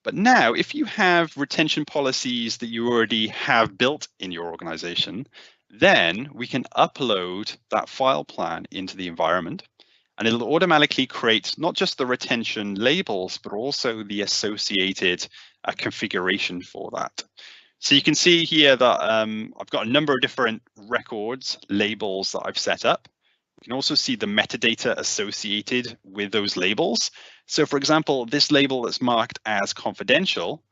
but now if you have retention policies that you already have built in your organization, then we can upload that file plan into the environment, and it'll automatically create not just the retention labels, but also the associated configuration for that. So you can see here that I've got a number of different records labels that I've set up. You can also see the metadata associated with those labels. So for example, this label that's marked as confidential,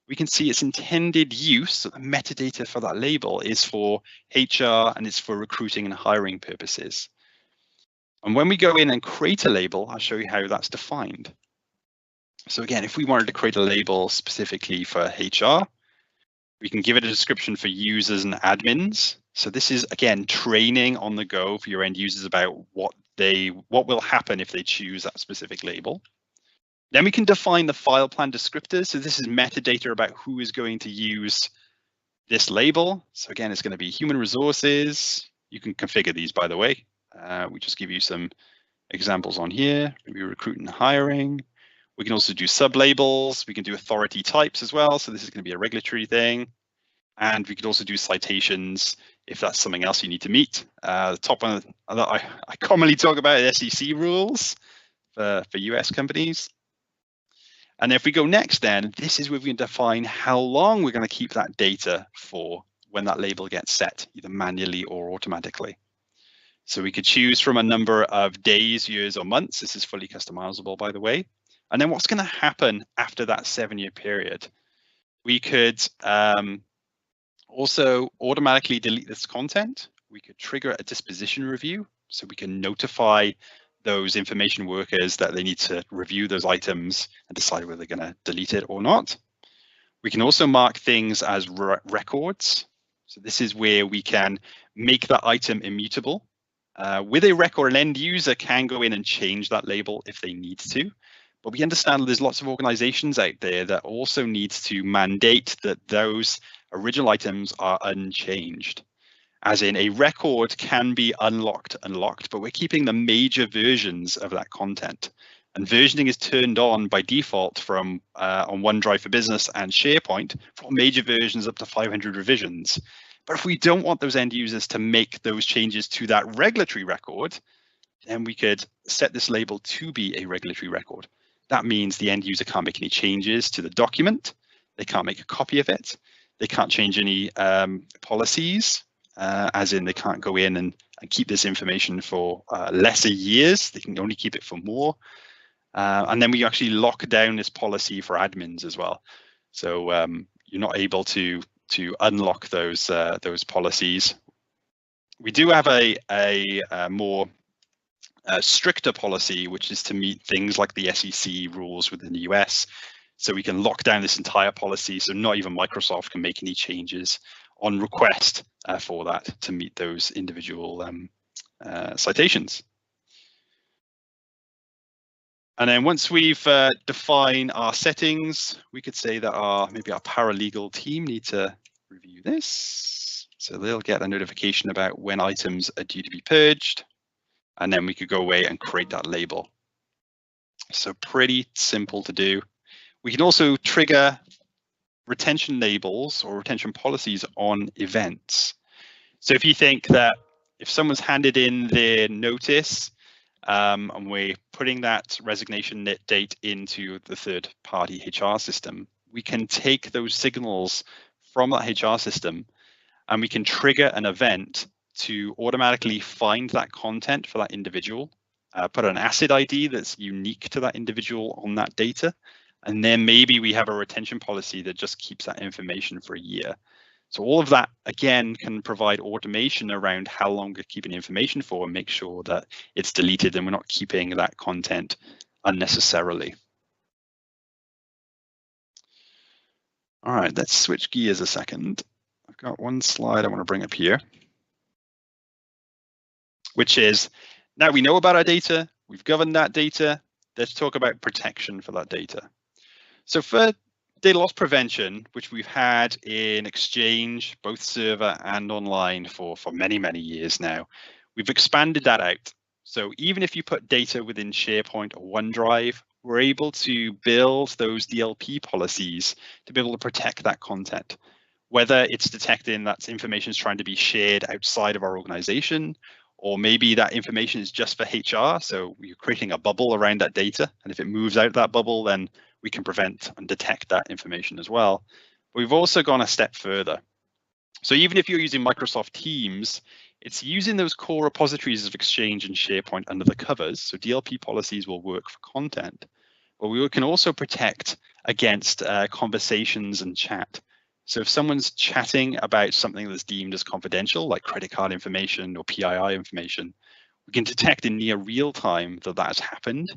we can see its intended use, so the metadata for that label is for HR and it's for recruiting and hiring purposes. And when we go in and create a label, I'll show you how that's defined. So again, if we wanted to create a label specifically for HR, we can give it a description for users and admins. So this is, again, training on the go for your end users about what will happen if they choose that specific label. Then we can define the file plan descriptors. So this is metadata about who is going to use this label. So again, it's going to be human resources. You can configure these, by the way. We just give you some examples on here. Maybe recruit and hiring. We can also do sub-labels. We can do authority types as well. So this is going to be a regulatory thing. And we could also do citations if that's something else you need to meet. The top one that I commonly talk about is SEC rules for US companies. And if we go next, then this is where we can define how long we're going to keep that data for when that label gets set, either manually or automatically. So we could choose from a number of days, years, or months. This is fully customizable, by the way. And then what's going to happen after that 7-year period? We could also automatically delete this content. We could trigger a disposition review, so we can notify those information workers that they need to review those items and decide whether they're going to delete it or not. We can also mark things as records. So this is where we can make that item immutable. With a record, an end user can go in and change that label if they need to. But we understand there's lots of organizations out there that also need to mandate that those original items are unchanged. As in, a record can be unlocked, but we're keeping the major versions of that content. And versioning is turned on by default from on OneDrive for Business and SharePoint for major versions up to 500 revisions. But if we don't want those end users to make those changes to that regulatory record, then we could set this label to be a regulatory record. That means the end user can't make any changes to the document. They can't make a copy of it. They can't change any policies, as in they can't go in and keep this information for lesser years. They can only keep it for more. And then we actually lock down this policy for admins as well. So you're not able to unlock those policies. We do have a more stricter policy, which is to meet things like the SEC rules within the US. So we can lock down this entire policy. So not even Microsoft can make any changes on request for that to meet those individual citations. And then once we've defined our settings, we could say that maybe our paralegal team need to review this. So they'll get a notification about when items are due to be purged. And then we could go away and create that label. So pretty simple to do. We can also trigger retention labels or retention policies on events. So if you think that if someone's handed in their notice and we're putting that resignation date into the third-party HR system, we can take those signals from that HR system and we can trigger an event to automatically find that content for that individual, put an ACID ID that's unique to that individual on that data, and then maybe we have a retention policy that just keeps that information for a year. So all of that, again, can provide automation around how long we're keeping information for and make sure that it's deleted and we're not keeping that content unnecessarily. All right, let's switch gears a second. I've got one slide I want to bring up here, which is, now we know about our data, we've governed that data, let's talk about protection for that data. So for data loss prevention, which we've had in Exchange, both server and online for many, many years now, we've expanded that out. So even if you put data within SharePoint or OneDrive, we're able to build those DLP policies to be able to protect that content, whether it's detecting that information is trying to be shared outside of our organization, or maybe that information is just for HR. So we're creating a bubble around that data. And if it moves out that bubble, then we can prevent and detect that information as well. But we've also gone a step further. So even if you're using Microsoft Teams, it's using those core repositories of Exchange and SharePoint under the covers. So DLP policies will work for content, but we can also protect against conversations and chat. So if someone's chatting about something that's deemed as confidential, like credit card information or PII information, we can detect in near real time that that has happened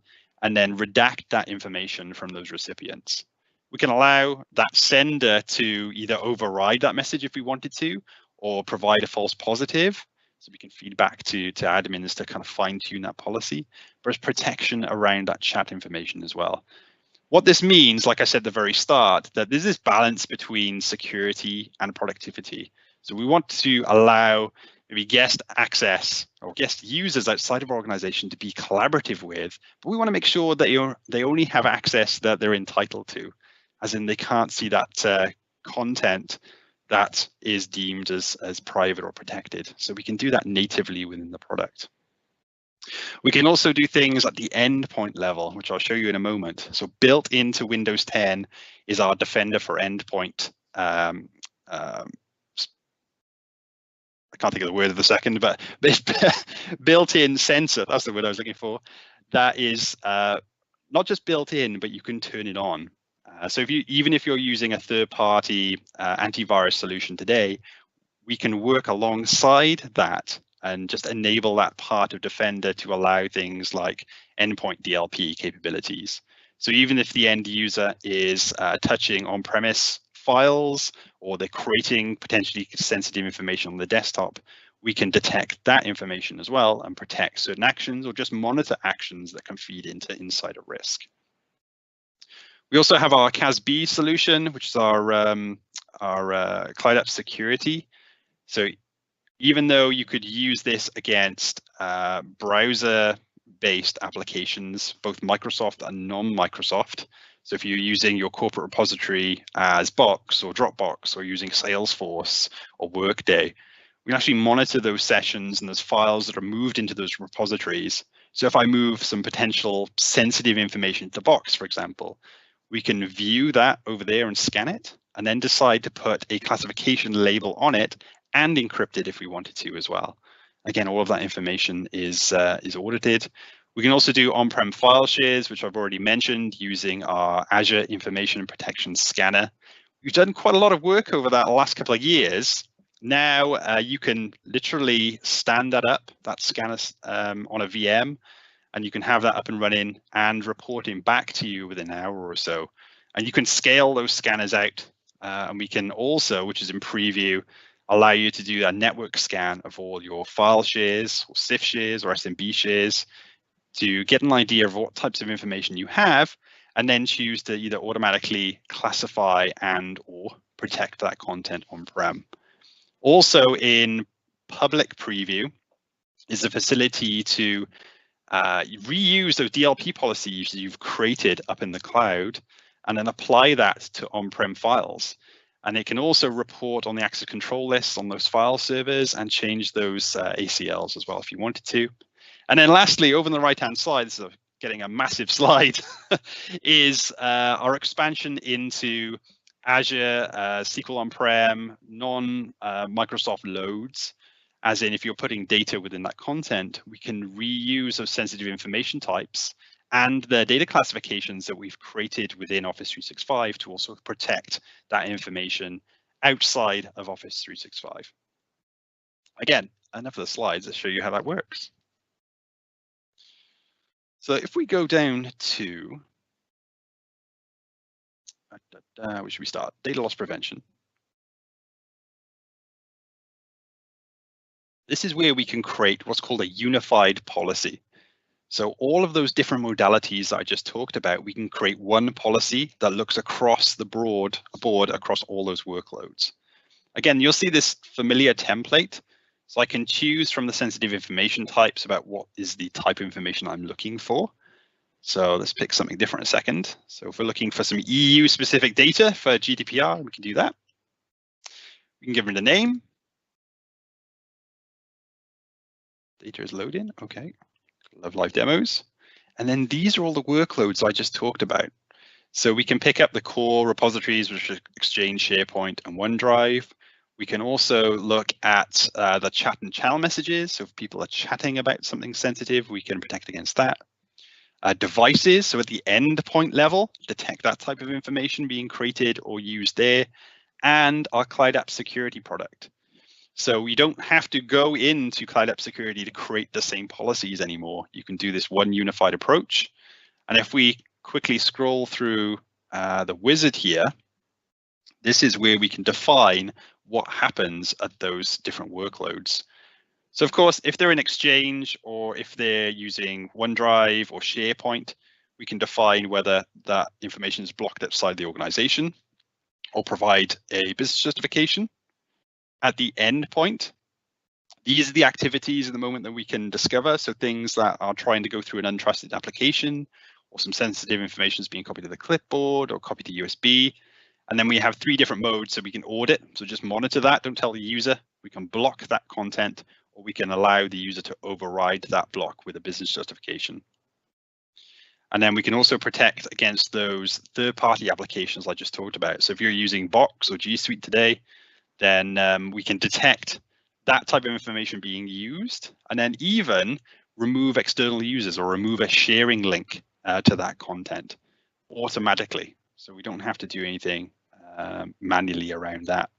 and then redact that information from those recipients. We can allow that sender to either override that message if we wanted to, or provide a false positive. So we can feed back to admins to kind of fine tune that policy. But there's protection around that chat information as well. What this means, like I said at the very start, that there's this balance between security and productivity. So we want to allow maybe guest access or guest users outside of our organization to be collaborative with, but we want to make sure that they only have access that they're entitled to, as in they can't see that content that is deemed as private or protected. So we can do that natively within the product. We can also do things at the endpoint level, which I'll show you in a moment. So built into Windows 10 is our Defender for Endpoint. I can't think of the word of the second, but built-in sensor, that's the word I was looking for. That is not just built in, but you can turn it on. So even if you're using a third-party antivirus solution today, we can work alongside that and just enable that part of Defender to allow things like endpoint DLP capabilities. So even if the end user is touching on-premise files, or they're creating potentially sensitive information on the desktop, we can detect that information as well and protect certain actions or just monitor actions that can feed into insider risk. We also have our CASB solution, which is our Cloud App Security. So even though you could use this against browser-based applications, both Microsoft and non-Microsoft, so if you're using your corporate repository as Box or Dropbox or using Salesforce or Workday, we can actually monitor those sessions and those files that are moved into those repositories. So if I move some potential sensitive information to Box, for example, we can view that over there and scan it, and then decide to put a classification label on it and encrypt it if we wanted to as well. Again, all of that information is audited. We can also do on-prem file shares, which I've already mentioned, using our Azure Information Protection Scanner. We've done quite a lot of work over that last couple of years. Now you can literally stand that up, that scanner on a VM, and you can have that up and running and reporting back to you within an hour or so. And you can scale those scanners out. And we can also, which is in preview, allow you to do a network scan of all your file shares, or CIF shares, or SMB shares, to get an idea of what types of information you have, and then choose to either automatically classify and or protect that content on-prem. Also in public preview is the facility to reuse those DLP policies you've created up in the cloud and then apply that to on-prem files. And it can also report on the access control lists on those file servers and change those ACLs as well if you wanted to. And then lastly, over on the right-hand side, this is getting a massive slide, is our expansion into Azure SQL on-prem, non-Microsoft loads. As in, if you're putting data within that content, we can reuse those sensitive information types and the data classifications that we've created within Office 365 to also protect that information outside of Office 365. Again, enough of the slides. Let's show you how that works. So if we go down to, where should we start? Data loss prevention. This is where we can create what's called a unified policy. So all of those different modalities that I just talked about, we can create one policy that looks across the board across all those workloads. Again, you'll see this familiar template. So I can choose from the sensitive information types about what is the type of information I'm looking for. So let's pick something different a second. So if we're looking for some EU specific data for GDPR, we can do that. We can give it a name. Data is loading, okay. Love live demos. And then these are all the workloads I just talked about. So we can pick up the core repositories, which are Exchange, SharePoint, and OneDrive. We can also look at the chat and channel messages. So if people are chatting about something sensitive, we can protect against that. Devices, so at the endpoint level, detect that type of information being created or used there. And our Cloud App Security product. So you don't have to go into Cloud App Security to create the same policies anymore. You can do this one unified approach. And if we quickly scroll through the wizard here, this is where we can define what happens at those different workloads. So of course, if they're in Exchange or if they're using OneDrive or SharePoint, we can define whether that information is blocked outside the organization or provide a business justification. At the endpoint, These are the activities at the moment that we can discover. So things that are trying to go through an untrusted application, or some sensitive information is being copied to the clipboard or copied to USB. And then we have 3 different modes so we can audit. So just monitor that, don't tell the user. We can block that content, or we can allow the user to override that block with a business justification. And then we can also protect against those third-party applications I just talked about. So if you're using Box or G Suite today, then we can detect that type of information being used, and then even remove external users or remove a sharing link to that content automatically. So we don't have to do anything manually around that.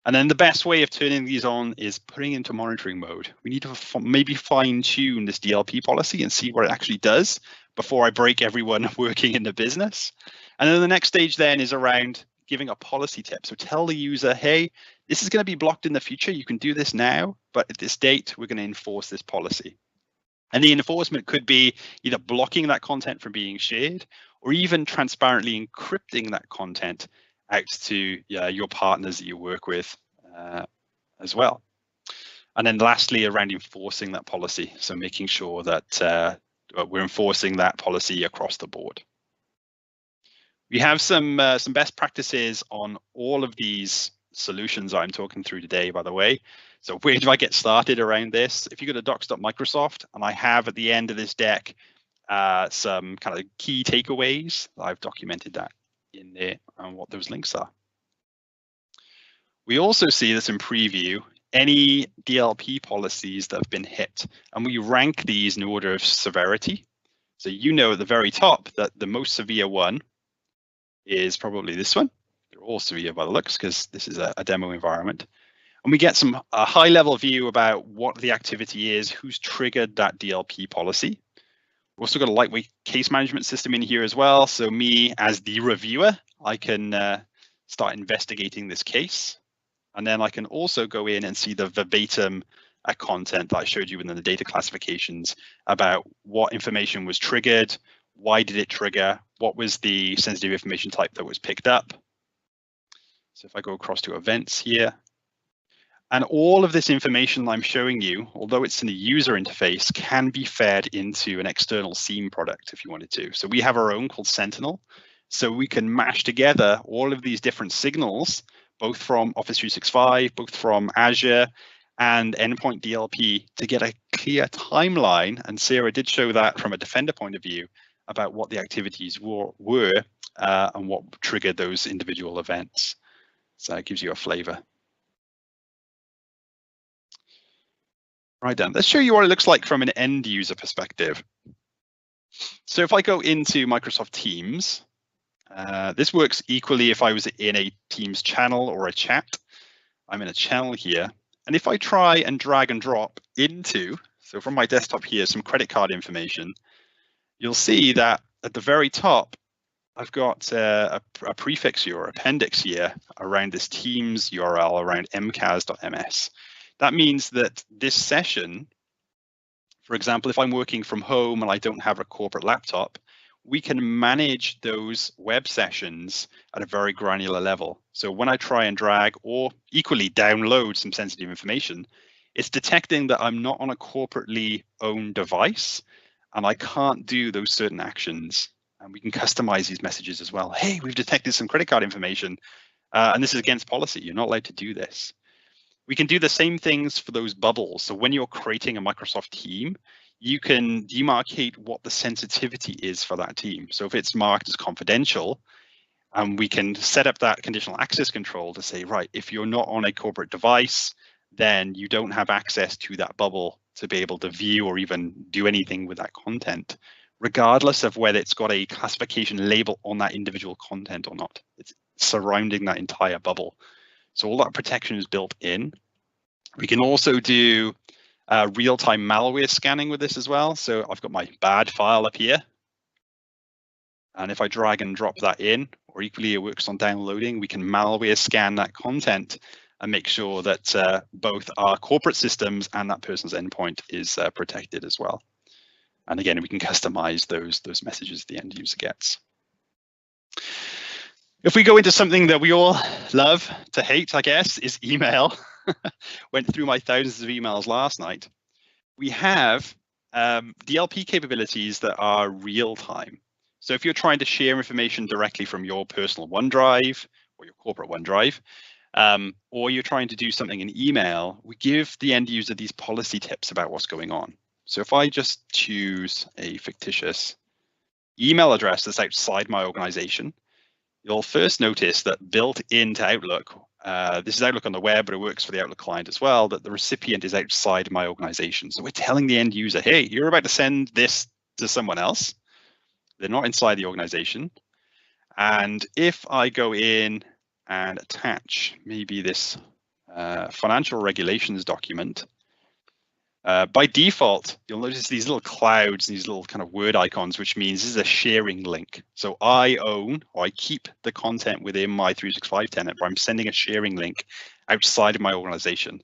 And then the best way of turning these on is putting into monitoring mode. We need to maybe fine tune this DLP policy and see what it actually does before I break everyone working in the business. And then the next stage then is around giving a policy tip. So tell the user, hey, this is going to be blocked in the future. You can do this now, but at this date, we're going to enforce this policy. And the enforcement could be either blocking that content from being shared, or even transparently encrypting that content out to your partners that you work with as well. And then lastly, around enforcing that policy. So making sure that we're enforcing that policy across the board. We have some best practices on all of these solutions I'm talking through today, by the way. So where do I get started around this? If you go to docs.microsoft, and I have at the end of this deck some kind of key takeaways, I've documented that in there and what those links are. We also see this in preview, any DLP policies that have been hit, and we rank these in order of severity. So you know at the very top that the most severe one is probably this one. They're all severe by the looks because this is a demo environment. And we get a high level view about what the activity is, who's triggered that DLP policy. We've also got a lightweight case management system in here as well. So me as the reviewer, I can start investigating this case. And then I can also go in and see the verbatim content that I showed you within the data classifications about what information was triggered, why did it trigger, what was the sensitive information type that was picked up. So if I go across to events here, and all of this information I'm showing you, although it's in the user interface, can be fed into an external SIEM product if you wanted to. So we have our own called Sentinel. So we can mash together all of these different signals, both from Office 365, both from Azure and Endpoint DLP, to get a clear timeline. And Sarah did show that from a Defender point of view about what the activities were and what triggered those individual events. So that gives you a flavor. Right then, let's show you what it looks like from an end user perspective. So if I go into Microsoft Teams, this works equally if I was in a Teams channel or a chat. I'm in a channel here. And if I try and drag and drop into, so from my desktop here, some credit card information, you'll see that at the very top, I've got a prefix here or appendix here around this Teams URL around mcas.ms. That means that this session, for example, if I'm working from home and I don't have a corporate laptop, we can manage those web sessions at a very granular level. So when I try and drag or equally download some sensitive information, it's detecting that I'm not on a corporately owned device and I can't do those certain actions. And we can customize these messages as well. Hey, we've detected some credit card information and this is against policy. You're not allowed to do this. We can do the same things for those bubbles. So when you're creating a Microsoft team, you can demarcate what the sensitivity is for that team. So if it's marked as confidential, we can set up that conditional access control to say, right, if you're not on a corporate device, then you don't have access to that bubble to be able to view or even do anything with that content, regardless of whether it's got a classification label on that individual content or not. It's surrounding that entire bubble. So all that protection is built in. We can also do real-time malware scanning with this as well. So I've got my bad file up here. And if I drag and drop that in, or equally it works on downloading, we can malware scan that content and make sure that both our corporate systems and that person's endpoint is protected as well. And again, we can customize those messages the end user gets. If we go into something that we all love to hate, I guess, is email. went through my thousands of emails last night. We have DLP capabilities that are real time. So if you're trying to share information directly from your personal OneDrive or your corporate OneDrive, or you're trying to do something in email, we give the end user these policy tips about what's going on. So if I just choose a fictitious email address that's outside my organization, you'll first notice that built into Outlook, this is Outlook on the web, but it works for the Outlook client as well, that the recipient is outside my organization. So we're telling the end user, hey, you're about to send this to someone else. They're not inside the organization. And if I go in and attach maybe this financial regulations document, by default, you'll notice these little clouds, these little kind of word icons, which means this is a sharing link. So I own, or I keep the content within my 365 tenant, but I'm sending a sharing link outside of my organization.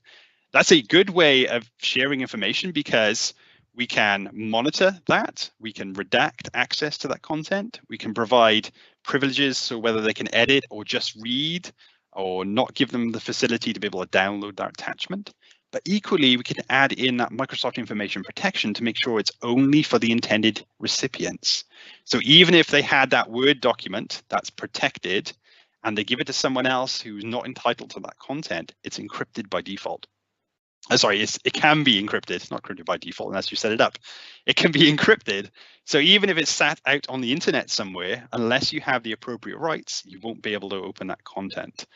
That's a good way of sharing information because we can monitor that, we can redact access to that content, we can provide privileges, so whether they can edit or just read, or not give them the facility to be able to download that attachment. But equally, we can add in that Microsoft information protection to make sure it's only for the intended recipients. So even if they had that Word document that's protected and they give it to someone else who's not entitled to that content, it's encrypted by default. Sorry, it can be encrypted, not encrypted by default unless you set it up. It can be encrypted. So even if it's sat out on the internet somewhere, unless you have the appropriate rights, you won't be able to open that content.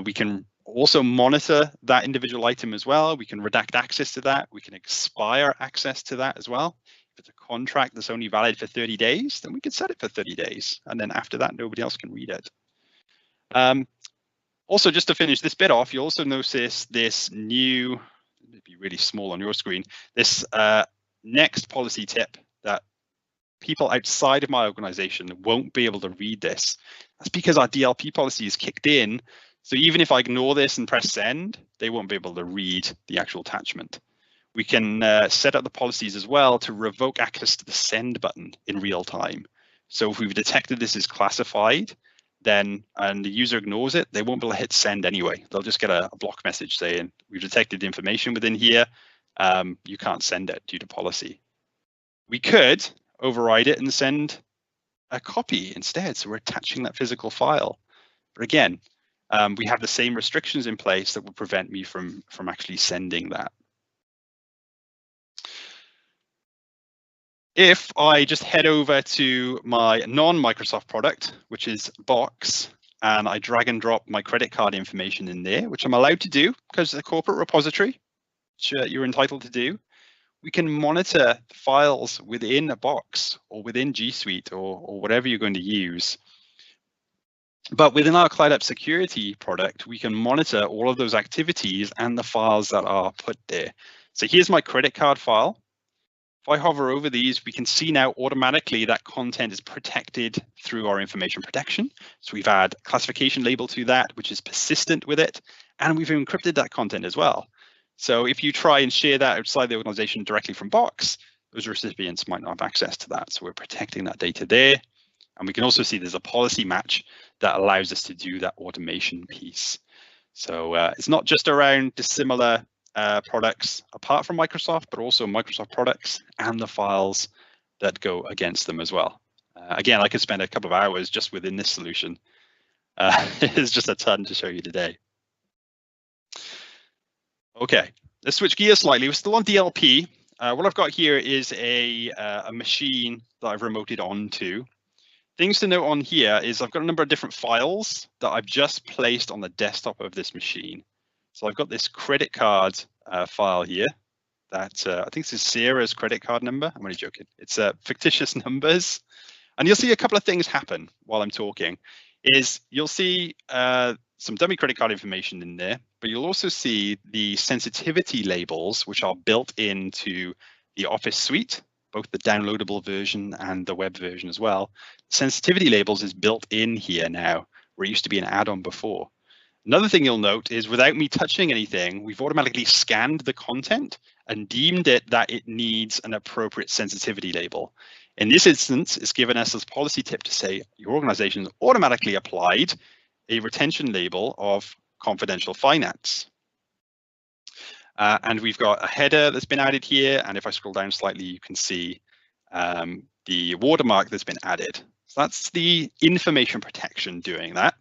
We can also monitor that individual item as well. We can redact access to that. We can expire access to that as well. If it's a contract that's only valid for 30 days, then we can set it for 30 days. And then after that, nobody else can read it. Also, just to finish this bit off, you also notice this new, it'd be really small on your screen, this next policy tip that people outside of my organization won't be able to read this. That's because our DLP policy is kicked in. So even if I ignore this and press send, they won't be able to read the actual attachment. We can set up the policies as well to revoke access to the send button in real time. So if we've detected this is classified, then and the user ignores it, they won't be able to hit send anyway. They'll just get a block message saying, we've detected information within here, you can't send it due to policy. We could override it and send a copy instead. So we're attaching that physical file. But again, we have the same restrictions in place that will prevent me from actually sending that. If I just head over to my non-Microsoft product, which is Box, and I drag and drop my credit card information in there, which I'm allowed to do because it's a corporate repository, which you're entitled to do, we can monitor files within a Box or within G Suite or whatever you're going to use. But within our Cloud App Security product, we can monitor all of those activities and the files that are put there. So here's my credit card file. If I hover over these, we can see now automatically that content is protected through our information protection. So we've had classification label to that, which is persistent with it, and we've encrypted that content as well. So if you try and share that outside the organization directly from Box, those recipients might not have access to that. So we're protecting that data there. And we can also see there's a policy match that allows us to do that automation piece. So it's not just around dissimilar products apart from Microsoft, but also Microsoft products and the files that go against them as well. Again, I could spend a couple of hours just within this solution. There's just a ton to show you today. Okay, let's switch gears slightly. We're still on DLP. What I've got here is a machine that I've remoted onto. Things to note on here is I've got a number of different files that I've just placed on the desktop of this machine. So I've got this credit card file here that I think this is Sarah's credit card number. I'm only joking. It's fictitious numbers. And you'll see a couple of things happen while I'm talking. Is you'll see some dummy credit card information in there, but you'll also see the sensitivity labels, which are built into the Office suite, both the downloadable version and the web version as well. Sensitivity labels is built in here now, where it used to be an add-on before. Another thing you'll note is without me touching anything, we've automatically scanned the content and deemed it that it needs an appropriate sensitivity label. In this instance, it's given us this policy tip to say your organization has automatically applied a retention label of confidential finance. And we've got a header that's been added here. And if I scroll down slightly, you can see the watermark that's been added. So that's the information protection doing that.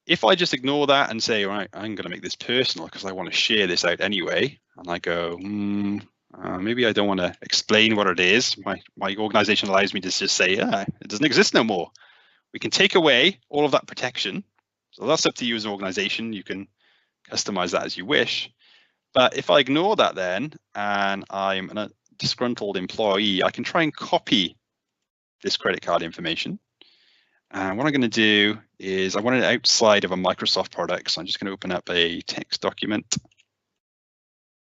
If I just ignore that and say, right, I'm going to make this personal because I want to share this out anyway, and I go, maybe I don't want to explain what it is. My organization allows me to just say, it doesn't exist no more. We can take away all of that protection. So that's up to you as an organization. You can customize that as you wish. But if I ignore that then, and I'm a disgruntled employee, I can try and copy this credit card information. And what I'm going to do is I want it outside of a Microsoft product. So I'm just going to open up a text document.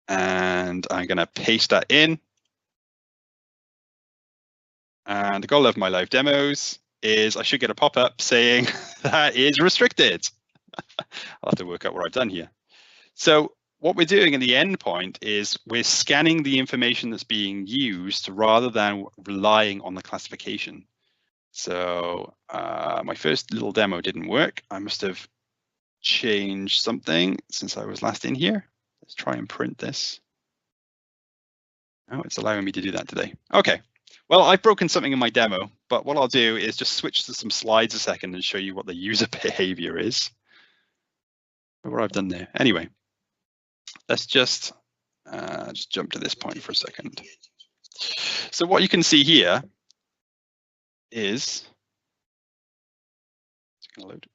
And I'm going to paste that in. And the goal of my live demos is I should get a pop-up saying that is restricted. I'll have to work out what I've done here. So what we're doing in the endpoint is we're scanning the information that's being used rather than relying on the classification. So my first little demo didn't work. I must have changed something since I was last in here. Let's try and print this. Oh, it's allowing me to do that today. Okay. Well, I've broken something in my demo, but what I'll do is just switch to some slides a second and show you what the user behavior is. What I've done there. Anyway, let's just jump to this point for a second. So what you can see here is, it's going to load.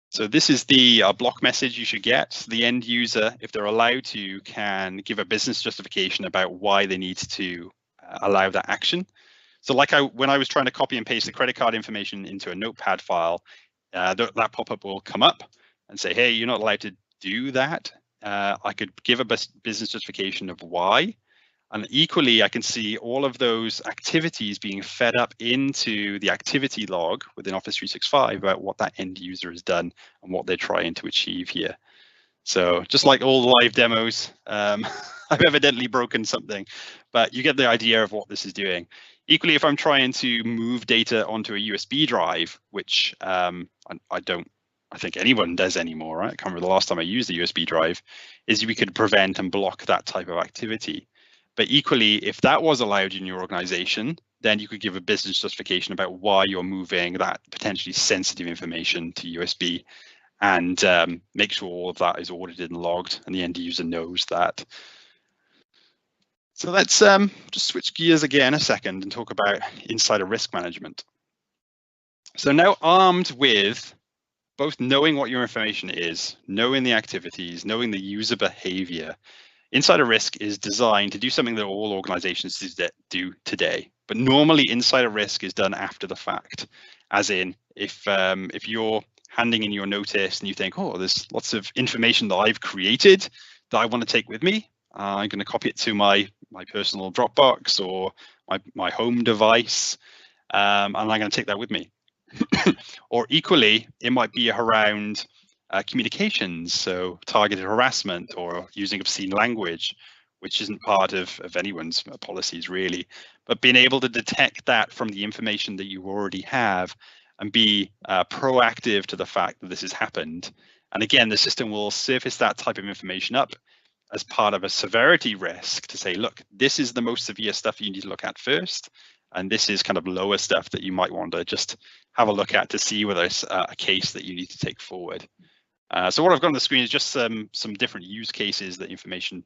So this is the block message you should get. The end user, if they're allowed to, can give a business justification about why they need to allow that action. So like when I was trying to copy and paste the credit card information into a notepad file, that pop-up will come up and say, hey, you're not allowed to do that. I could give a business justification of why. And equally, I can see all of those activities being fed up into the activity log within Office 365 about what that end user has done and what they're trying to achieve here. So just like all the live demos, I've evidently broken something, but you get the idea of what this is doing. Equally, if I'm trying to move data onto a USB drive, which I think anyone does anymore, right? I can't remember the last time I used a USB drive, is we could prevent and block that type of activity. But equally, if that was allowed in your organization, then you could give a business justification about why you're moving that potentially sensitive information to USB and make sure all of that is audited and logged and the end user knows that. So let's just switch gears again a second and talk about insider risk management. So now armed with both knowing what your information is, knowing the activities, knowing the user behavior, insider risk is designed to do something that all organizations do today. But normally insider risk is done after the fact, as in if you're handing in your notice and you think, oh, there's lots of information that I've created that I want to take with me. I'm going to copy it to my personal Dropbox or my home device, and I'm going to take that with me. Or equally, it might be around communications, so targeted harassment or using obscene language, which isn't part of anyone's policies really, but being able to detect that from the information that you already have and be proactive to the fact that this has happened. And again, the system will surface that type of information up as part of a severity risk to say, look, this is the most severe stuff you need to look at first. And this is kind of lower stuff that you might want to just have a look at to see whether it's a case that you need to take forward. So what I've got on the screen is just some different use cases that information,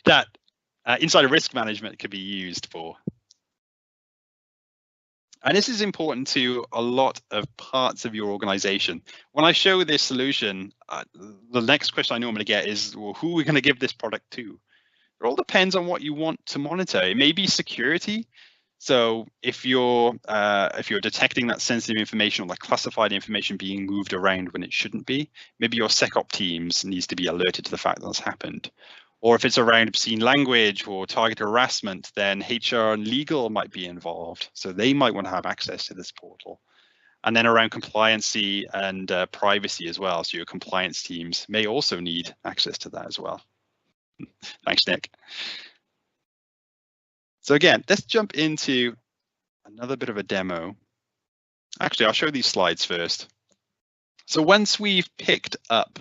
that insider risk management could be used for. And this is important to a lot of parts of your organization. When I show this solution, the next question I normally get is, well, who are we going to give this product to? It all depends on what you want to monitor. It may be security. So if you're detecting that sensitive information or that classified information being moved around when it shouldn't be, maybe your SecOps teams needs to be alerted to the fact that that's happened. Or if it's around obscene language or targeted harassment, then HR and legal might be involved. So they might want to have access to this portal. And then around compliancy and privacy as well. So your compliance teams may also need access to that as well. Thanks, Nick. So again, let's jump into another bit of a demo. Actually, I'll show these slides first. So once we've picked up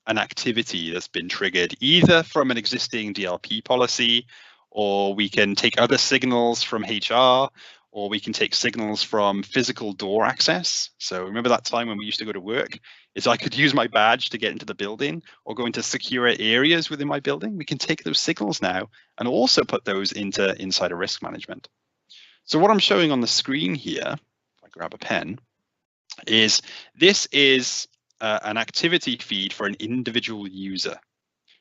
an activity that's been triggered either from an existing DLP policy, or we can take other signals from HR, or we can take signals from physical door access. So remember that time when we used to go to work, is I could use my badge to get into the building or go into secure areas within my building. We can take those signals now and also put those into insider risk management. So what I'm showing on the screen here, if I grab a pen, is this is an activity feed for an individual user.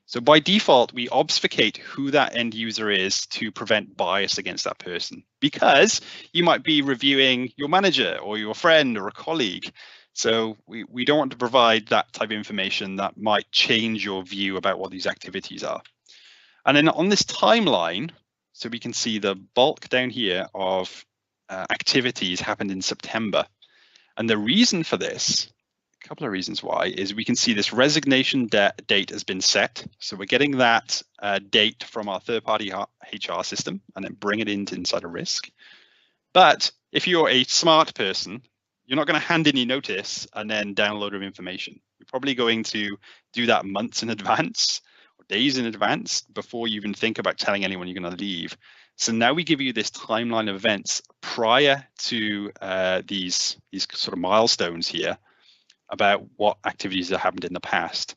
So by default, we obfuscate who that end user is to prevent bias against that person, because you might be reviewing your manager or your friend or a colleague. So we don't want to provide that type of information that might change your view about what these activities are. And then on this timeline, so we can see the bulk down here of activities happened in September. And the reason for this, a couple of reasons why, is we can see this resignation date has been set. So we're getting that date from our third-party HR system and then bring it into insider risk. But if you're a smart person, you're not going to hand in your notice and then download of information. You're probably going to do that months in advance or days in advance before you even think about telling anyone you're going to leave. So now we give you this timeline of events prior to these sort of milestones here about what activities have happened in the past.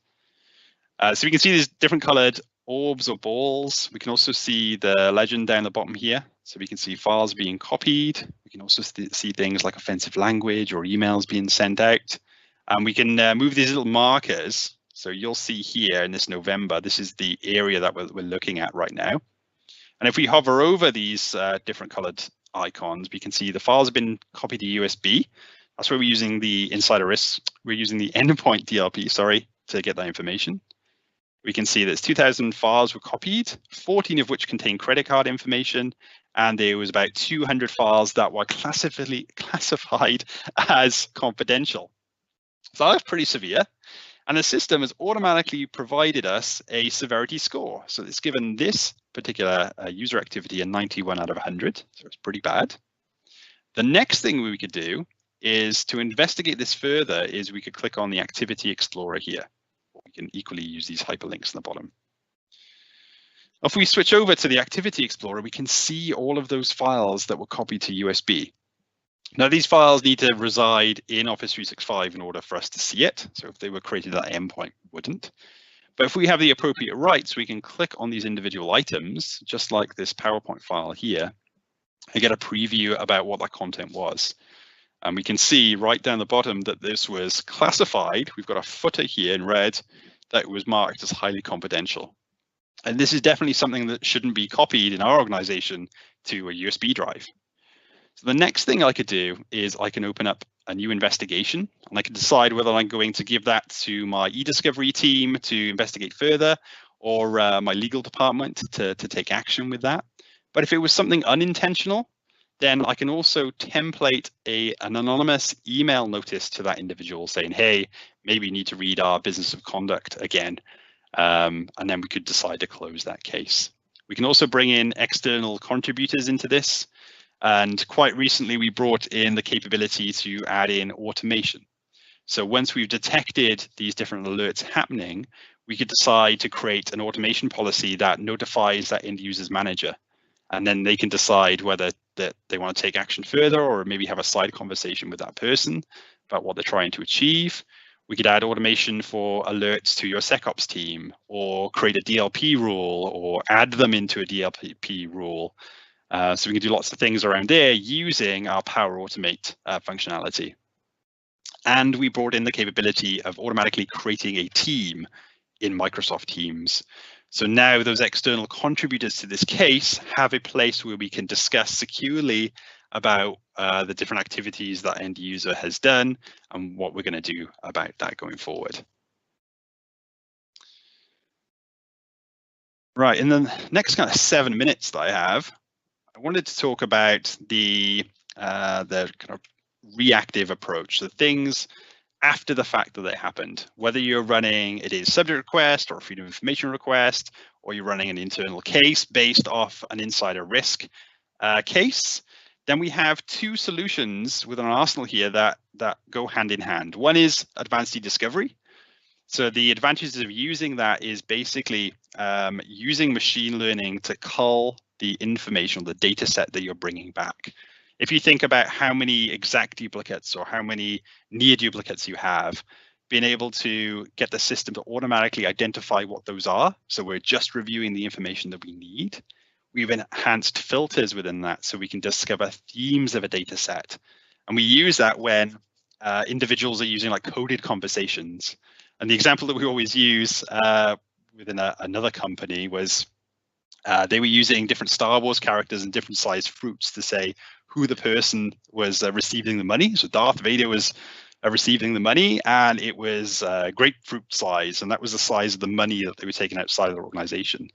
So we can see these different colored orbs or balls. We can also see the legend down the bottom here. So we can see files being copied. We can also see things like offensive language or emails being sent out. And we can move these little markers. So you'll see here in this November, this is the area that we're looking at right now. And if we hover over these different colored icons, we can see the files have been copied to USB. That's where we're using the insider risk. We're using the endpoint DLP, sorry, to get that information. We can see that 2,000 files were copied, 14 of which contain credit card information, and there was about 200 files that were classified as confidential. So that's pretty severe. And the system has automatically provided us a severity score. So it's given this particular user activity a 91 out of 100. So it's pretty bad. The next thing we could do is to investigate this further is we could click on the Activity Explorer here. We can equally use these hyperlinks in the bottom. If we switch over to the Activity Explorer, we can see all of those files that were copied to USB. Now, these files need to reside in Office 365 in order for us to see it. So if they were created at endpoint, wouldn't. But if we have the appropriate rights, we can click on these individual items, just like this PowerPoint file here, and get a preview about what that content was. And we can see right down the bottom that this was classified. We've got a footer here in red that was marked as highly confidential. And this is definitely something that shouldn't be copied in our organization to a USB drive. So the next thing I could do is I can open up a new investigation, and I can decide whether I'm going to give that to my e-discovery team to investigate further, or my legal department to take action with that. But if it was something unintentional, then I can also template an anonymous email notice to that individual saying, hey, maybe you need to read our business of conduct again. And then we could decide to close that case. We can also bring in external contributors into this. And quite recently, we brought in the capability to add in automation. So once we've detected these different alerts happening, we could decide to create an automation policy that notifies that end user's manager. And then they can decide whether that they want to take action further or maybe have a side conversation with that person about what they're trying to achieve. We could add automation for alerts to your SecOps team, or create a DLP rule, or add them into a DLP rule. So we can do lots of things around there using our Power Automate functionality. And we brought in the capability of automatically creating a team in Microsoft Teams. So now those external contributors to this case have a place where we can discuss securely about the different activities that end user has done and what we're going to do about that going forward. Right, in the next kind of 7 minutes that I have, I wanted to talk about the kind of reactive approach, the things after the fact that they happened, whether you're running a data subject request or a freedom of information request, or you're running an internal case based off an insider risk case. Then we have two solutions within our arsenal here that that go hand in hand. One is advanced e-discovery. So the advantages of using that is basically using machine learning to cull the information, or the data set that you're bringing back. If you think about how many exact duplicates or how many near duplicates you have, being able to get the system to automatically identify what those are. So we're just reviewing the information that we need. We've enhanced filters within that so we can discover themes of a data set. And we use that when individuals are using like coded conversations. And the example that we always use within another company was they were using different Star Wars characters and different sized fruits to say who the person was receiving the money. So Darth Vader was receiving the money, and it was grapefruit size, and that was the size of the money that they were taking outside of their organization.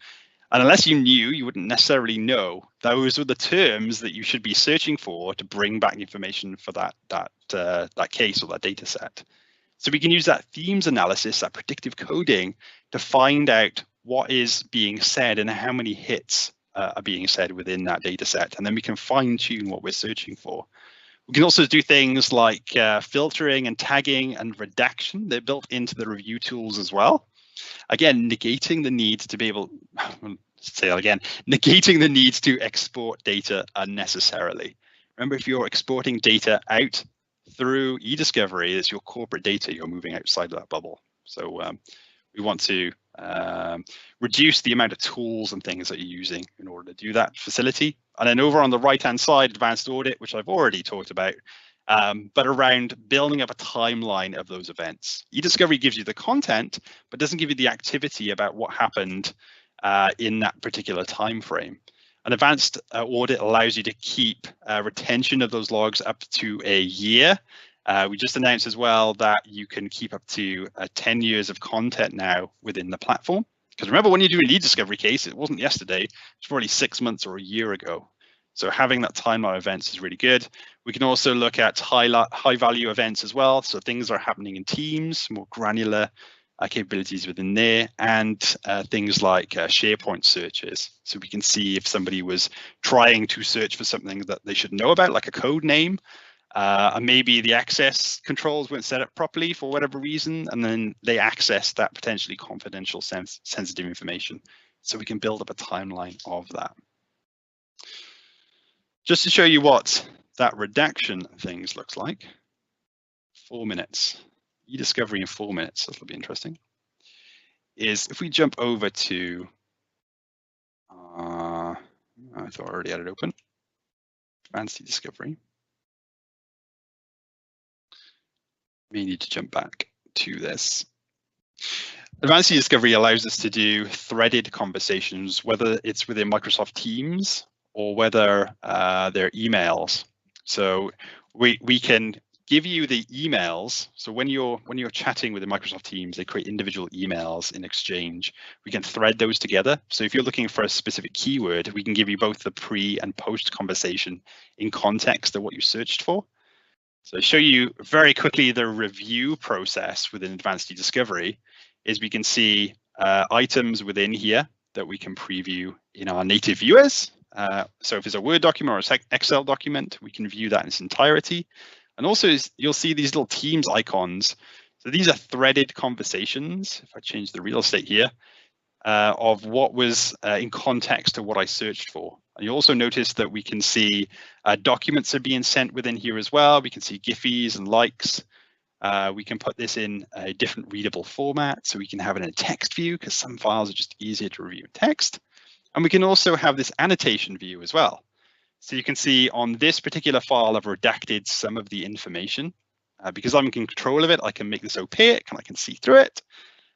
And unless you knew, you wouldn't necessarily know those were the terms that you should be searching for to bring back information for that case or that data set. So we can use that themes analysis, that predictive coding, to find out what is being said and how many hits are being said within that data set. And then we can fine tune what we're searching for. We can also do things like filtering and tagging and redaction. They're built into the review tools as well. Again, negating the need to be able, say that again, negating the need to export data unnecessarily. Remember, if you're exporting data out through e-discovery, it's your corporate data, you're moving outside of that bubble. So we want to reduce the amount of tools and things that you're using in order to do that facility. And then over on the right-hand side, advanced audit, which I've already talked about, but around building up a timeline of those events. E-discovery gives you the content, but doesn't give you the activity about what happened in that particular time frame. An advanced audit allows you to keep retention of those logs up to a year. We just announced as well that you can keep up to 10 years of content now within the platform. Because remember, when you do an e-discovery case, it wasn't yesterday, it's probably 6 months or a year ago. So having that timeline of events is really good. We can also look at high value events as well. So things are happening in teams, more granular capabilities within there, and things like SharePoint searches. So we can see if somebody was trying to search for something that they should know about, like a code name, and maybe the access controls weren't set up properly for whatever reason, and then they access that potentially confidential sensitive information. So we can build up a timeline of that. Just to show you what that redaction things looks like, 4 minutes. E-discovery in 4 minutes, that'll be interesting, is if we jump over to, I thought I already had it open, advanced e-discovery. May need to jump back to this. Advanced e-discovery allows us to do threaded conversations, whether it's within Microsoft Teams or whether they're emails. So we can give you the emails. So when you're chatting with the Microsoft Teams, they create individual emails in exchange. We can thread those together. So if you're looking for a specific keyword, we can give you both the pre and post conversation in context of what you searched for. So to show you very quickly the review process within advanced e-discovery is we can see items within here that we can preview in our native viewers. So if it's a Word document or an Excel document, we can view that in its entirety. And also you'll see these little Teams icons. So these are threaded conversations. If I change the real estate here, of what was in context to what I searched for. And you also notice that we can see documents are being sent within here as well. We can see Giphies and likes. We can put this in a different readable format. So we can have it in a text view because some files are just easier to review in text. And we can also have this annotation view as well. So you can see on this particular file, I've redacted some of the information. Because I'm in control of it, I can make this opaque and I can see through it.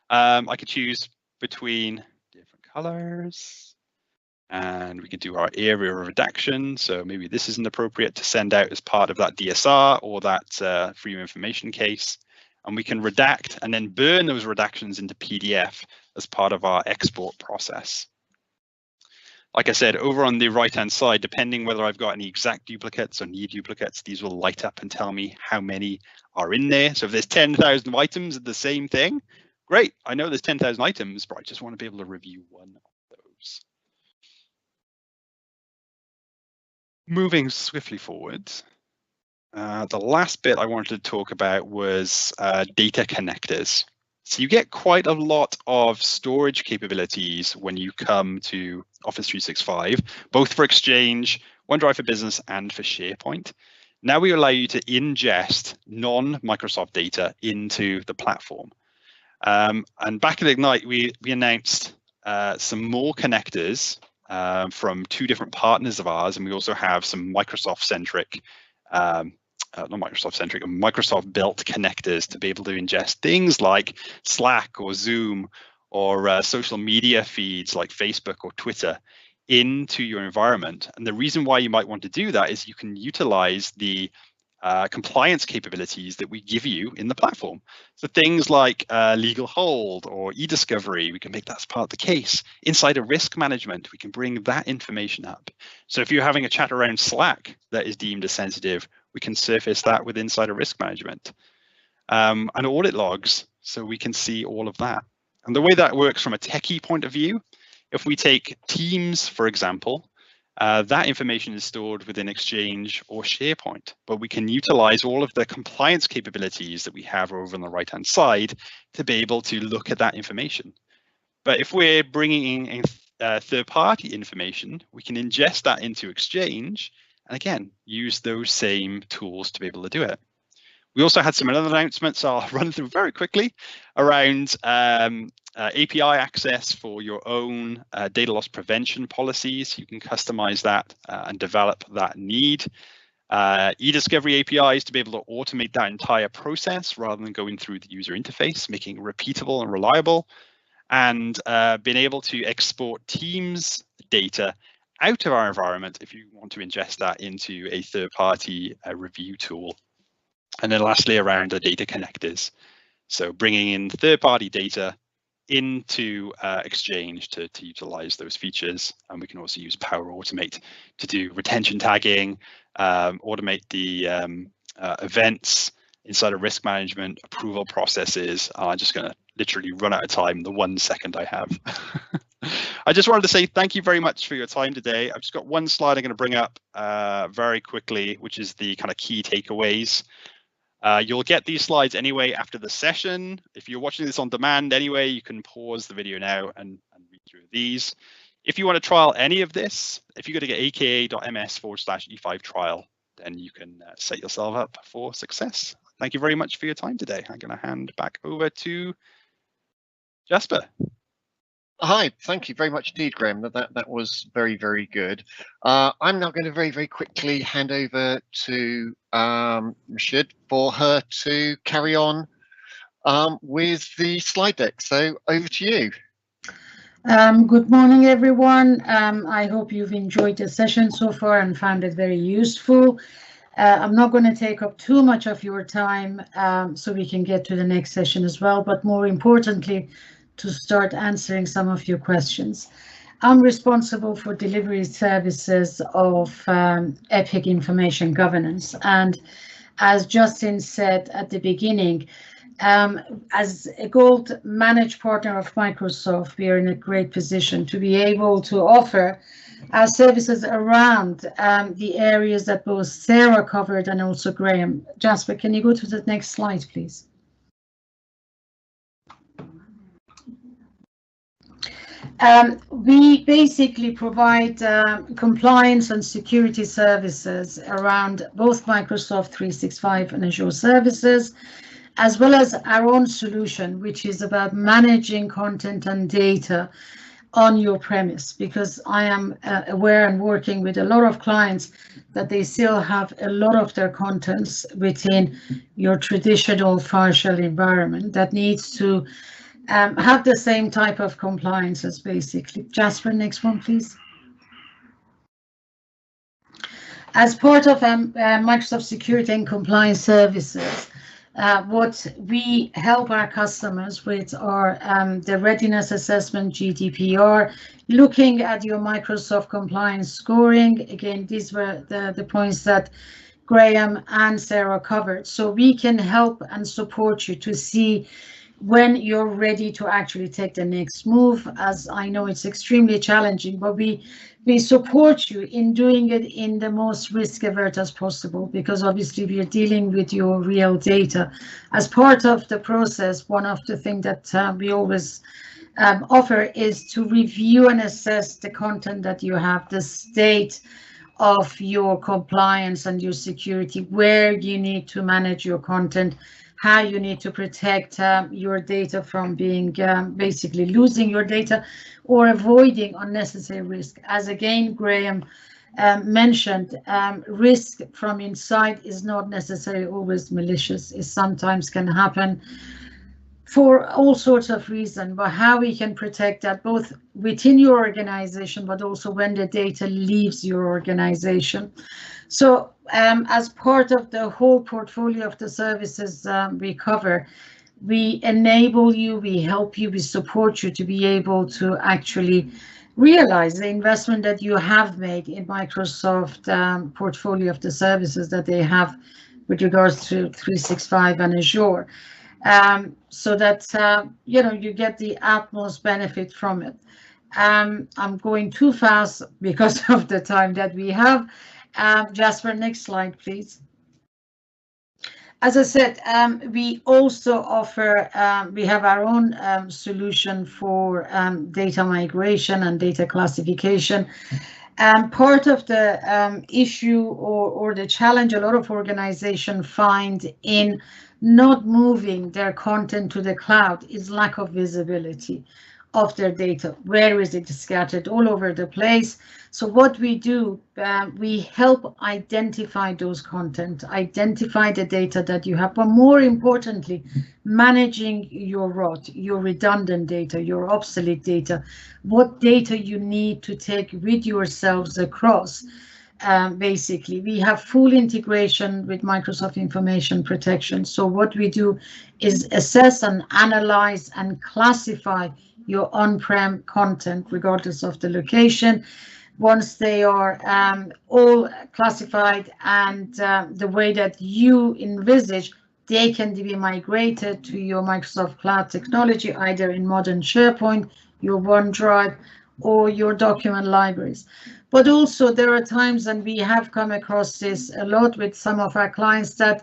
I could choose between different colors. And we can do our area of redaction. So maybe this isn't appropriate to send out as part of that DSR or that freedom of information case. And we can redact and then burn those redactions into PDF as part of our export process. Like I said, over on the right-hand side, depending whether I've got any exact duplicates or near duplicates, these will light up and tell me how many are in there. So if there's 10,000 items of the same thing, great. I know there's 10,000 items, but I just want to be able to review one of those. Moving swiftly forward, The last bit I wanted to talk about was data connectors. So you get quite a lot of storage capabilities when you come to Office 365, both for Exchange, OneDrive for Business, and for SharePoint. Now we allow you to ingest non-Microsoft data into the platform. And back at Ignite, we announced some more connectors from 2 different partners of ours, and we also have some Microsoft-centric not Microsoft-centric, Microsoft-built connectors to be able to ingest things like Slack or Zoom or social media feeds like Facebook or Twitter into your environment. And the reason why you might want to do that is you can utilize the compliance capabilities that we give you in the platform. So things like legal hold or e-discovery, we can make that as part of the case. Insider risk management, we can bring that information up. So if you're having a chat around Slack that is deemed as sensitive, we can surface that with insider risk management. And audit logs, so we can see all of that. And the way that works from a techie point of view, if we take Teams, for example, that information is stored within Exchange or SharePoint, but we can utilize all of the compliance capabilities that we have over on the right-hand side to be able to look at that information. But if we're bringing in third-party information, we can ingest that into Exchange and again, use those same tools to be able to do it. We also had some other announcements I'll run through very quickly around API access for your own data loss prevention policies. You can customize that and develop that need. E-discovery APIs to be able to automate that entire process rather than going through the user interface, making it repeatable and reliable, and being able to export Teams data out of our environment if you want to ingest that into a third-party review tool. And then lastly, around the data connectors. So bringing in third-party data into Exchange to utilize those features. And we can also use Power Automate to do retention tagging, automate the events, insider risk management, approval processes. I'm just going to literally run out of time the 1 second I have. I just wanted to say thank you very much for your time today. I've just got one slide I'm going to bring up very quickly, which is the kind of key takeaways. You'll get these slides anyway after the session. If you're watching this on demand anyway, you can pause the video now and read through these. If you want to trial any of this, if you go to aka.ms/E5 trial, then you can set yourself up for success. Thank you very much for your time today. I'm going to hand back over to Jasper. Hi, thank you very much indeed, Graham. That was very, very good. I'm now going to very, very quickly hand over to Rashid for her to carry on with the slide deck. So over to you. Good morning, everyone. I hope you've enjoyed the session so far and found it very useful. I'm not going to take up too much of your time so we can get to the next session as well, but more importantly, to start answering some of your questions. I'm responsible for delivery services of Epiq Information Governance. And as Justin said at the beginning, as a gold managed partner of Microsoft, we are in a great position to be able to offer our services around the areas that both Sarah covered and also Graham. Jasper, can you go to the next slide, please? We basically provide compliance and security services around both Microsoft 365 and Azure services, as well as our own solution, which is about managing content and data on your premise, because I am aware and working with a lot of clients that they still have a lot of their contents within your traditional partial environment that needs to have the same type of compliance as basically. Jasper, next one, please. As part of Microsoft Security and Compliance Services, what we help our customers with are the readiness assessment, GDPR, looking at your Microsoft compliance scoring. Again, these were the points that Graham and Sarah covered. So we can help and support you to see when you're ready to actually take the next move. As I know it's extremely challenging, but we support you in doing it in the most risk avert as possible, because obviously we are dealing with your real data. As part of the process, one of the things that we always offer is to review and assess the content that you have, the state of your compliance and your security, where you need to manage your content, how you need to protect your data from being basically losing your data or avoiding unnecessary risk. As again, Graham mentioned, risk from inside is not necessarily always malicious. It sometimes can happen for all sorts of reasons, but how we can protect that both within your organization, but also when the data leaves your organization. So as part of the whole portfolio of the services we cover, we enable you, we help you, we support you to be able to actually realize the investment that you have made in Microsoft portfolio of the services that they have with regards to 365 and Azure. So that you get the utmost benefit from it. I'm going too fast because of the time that we have. Jasper, next slide, please. As I said, we also offer, we have our own solution for data migration and data classification. Part of the issue or the challenge a lot of organizations find in not moving their content to the cloud is lack of visibility of their data. Where is it scattered all over the place? So what we do, we help identify those content, identify the data that you have, but more importantly, managing your rot, your redundant data, your obsolete data, what data you need to take with yourselves across. Basically, we have full integration with Microsoft Information Protection. So what we do is assess and analyze and classify your on-prem content, regardless of the location. Once they are all classified and the way that you envisage, they can be migrated to your Microsoft Cloud technology, either in modern SharePoint, your OneDrive, or your document libraries. But also there are times, and we have come across this a lot with some of our clients, that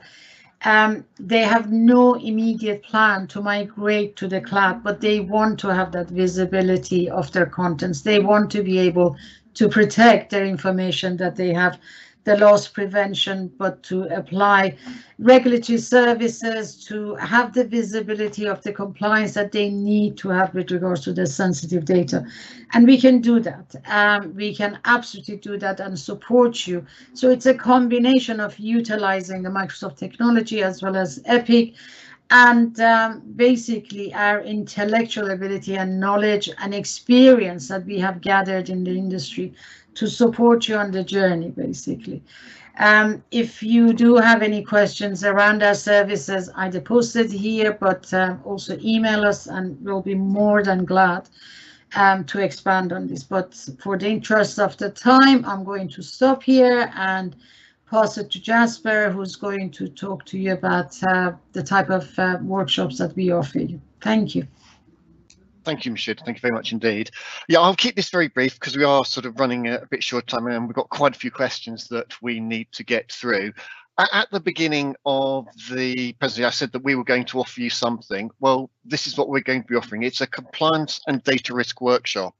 they have no immediate plan to migrate to the cloud, but they want to have that visibility of their contents. They want to be able to protect their information that they have, the loss prevention, but to apply regulatory services, to have the visibility of the compliance that they need to have with regards to the sensitive data. And we can do that. We can absolutely do that and support you. So it's a combination of utilizing the Microsoft technology as well as Epiq, and basically our intellectual ability and knowledge and experience that we have gathered in the industry to support you on the journey, basically. If you do have any questions around our services, either post it here, but also email us, and we'll be more than glad to expand on this. But for the interest of the time, I'm going to stop here and pass it to Jasper, who's going to talk to you about the type of workshops that we offer you. Thank you. Thank you, Michelle. Thank you very much indeed. Yeah, I'll keep this very brief because we are sort of running a bit short time and we've got quite a few questions that we need to get through. At the beginning of the presentation, I said that we were going to offer you something. Well, this is what we're going to be offering. It's a compliance and data risk workshop.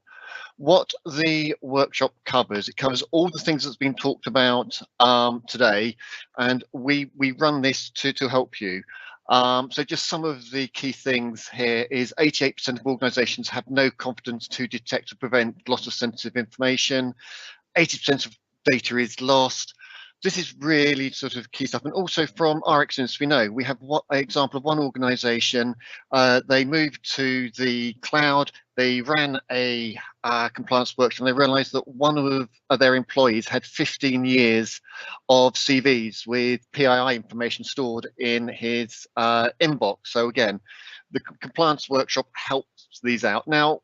What the workshop covers, it covers all the things that's been talked about today, and we run this to help you. So just some of the key things here is 88% of organizations have no confidence to detect or prevent loss of sensitive information. 80% of data is lost. This is really sort of key stuff. And also from our experience, we know we have an example of one organization. They moved to the cloud. They ran a compliance workshop and they realized that one of their employees had 15 years of CVs with PII information stored in his inbox. So again, the compliance workshop helps these out. Now,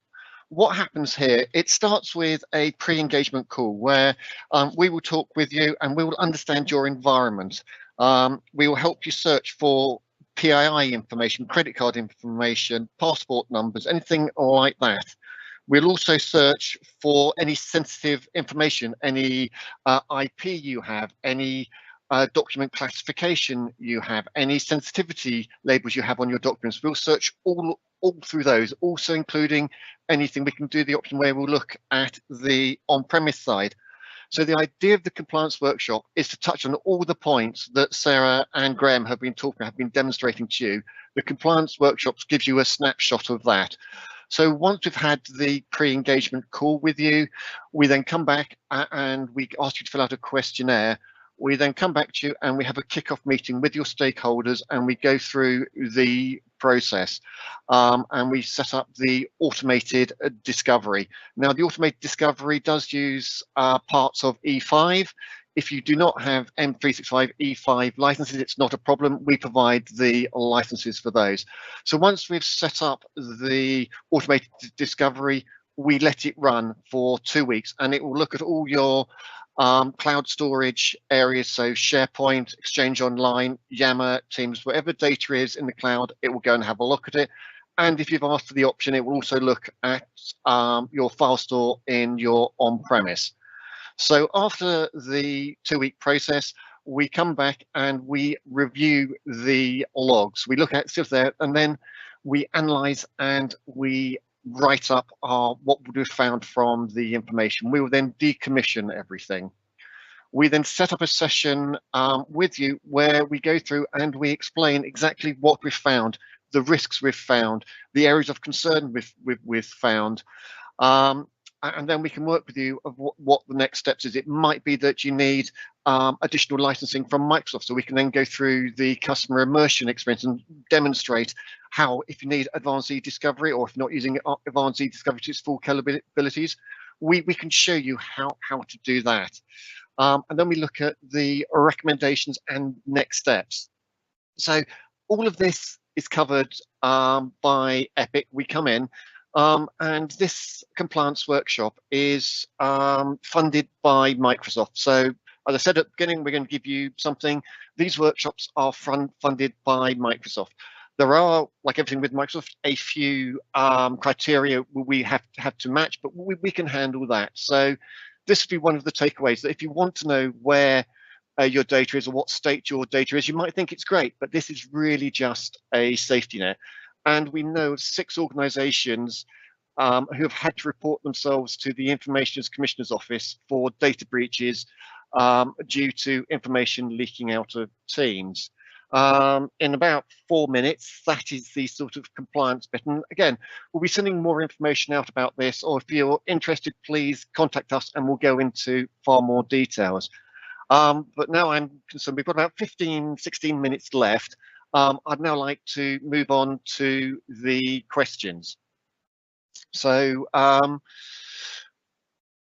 what happens here, it starts with a pre-engagement call where we will talk with you and we will understand your environment. We will help you search for PII information, credit card information, passport numbers, anything like that. We'll also search for any sensitive information, any IP you have, any document classification you have, any sensitivity labels you have on your documents. We'll search all through those, also including anything. We can do the option where we'll look at the on-premise side. So the idea of the compliance workshop is to touch on all the points that Sarah and Graham have been demonstrating to you. The compliance workshops gives you a snapshot of that. So once we've had the pre-engagement call with you, we then come back and we ask you to fill out a questionnaire. We then come back to you and we have a kick-off meeting with your stakeholders and we go through the process and we set up the automated discovery. Now, the automated discovery does use parts of E5. If you do not have M365 E5 licenses, it's not a problem. We provide the licenses for those. So once we've set up the automated discovery, we let it run for 2 weeks and it will look at all your cloud storage areas, so SharePoint, Exchange Online, Yammer, Teams, whatever data is in the cloud, it will go and have a look at it. And if you've asked for the option, it will also look at your file store in your on-premise. So after the 2-week process, we come back and we review the logs. We look at stuff there and then we analyze and we write up what we've found from the information. We will then decommission everything. We then set up a session with you where we go through and we explain exactly what we've found, the risks we've found, the areas of concern we've found. And then we can work with you of what the next steps is. It might be that you need additional licensing from Microsoft, so we can then go through the customer immersion experience and demonstrate how, if you need advanced e-discovery or if you're not using advanced e-discovery to its full capabilities, we can show you how to do that. And then we look at the recommendations and next steps. So all of this is covered by Epiq. We come in. And this compliance workshop is funded by Microsoft. So as I said at the beginning, we're going to give you something. These workshops are funded by Microsoft. There are, like everything with Microsoft, a few criteria we have to match, but we can handle that. So this would be one of the takeaways, that if you want to know where your data is or what state your data is, you might think it's great, but this is really just a safety net. And we know 6 organizations who have had to report themselves to the Information Commissioner's Office for data breaches due to information leaking out of Teams. In about 4 minutes, that is the sort of compliance bit. And again, we'll be sending more information out about this, or if you're interested, please contact us and we'll go into far more details. But now I'm concerned, we've got about 16 minutes left. I'd now like to move on to the questions. So,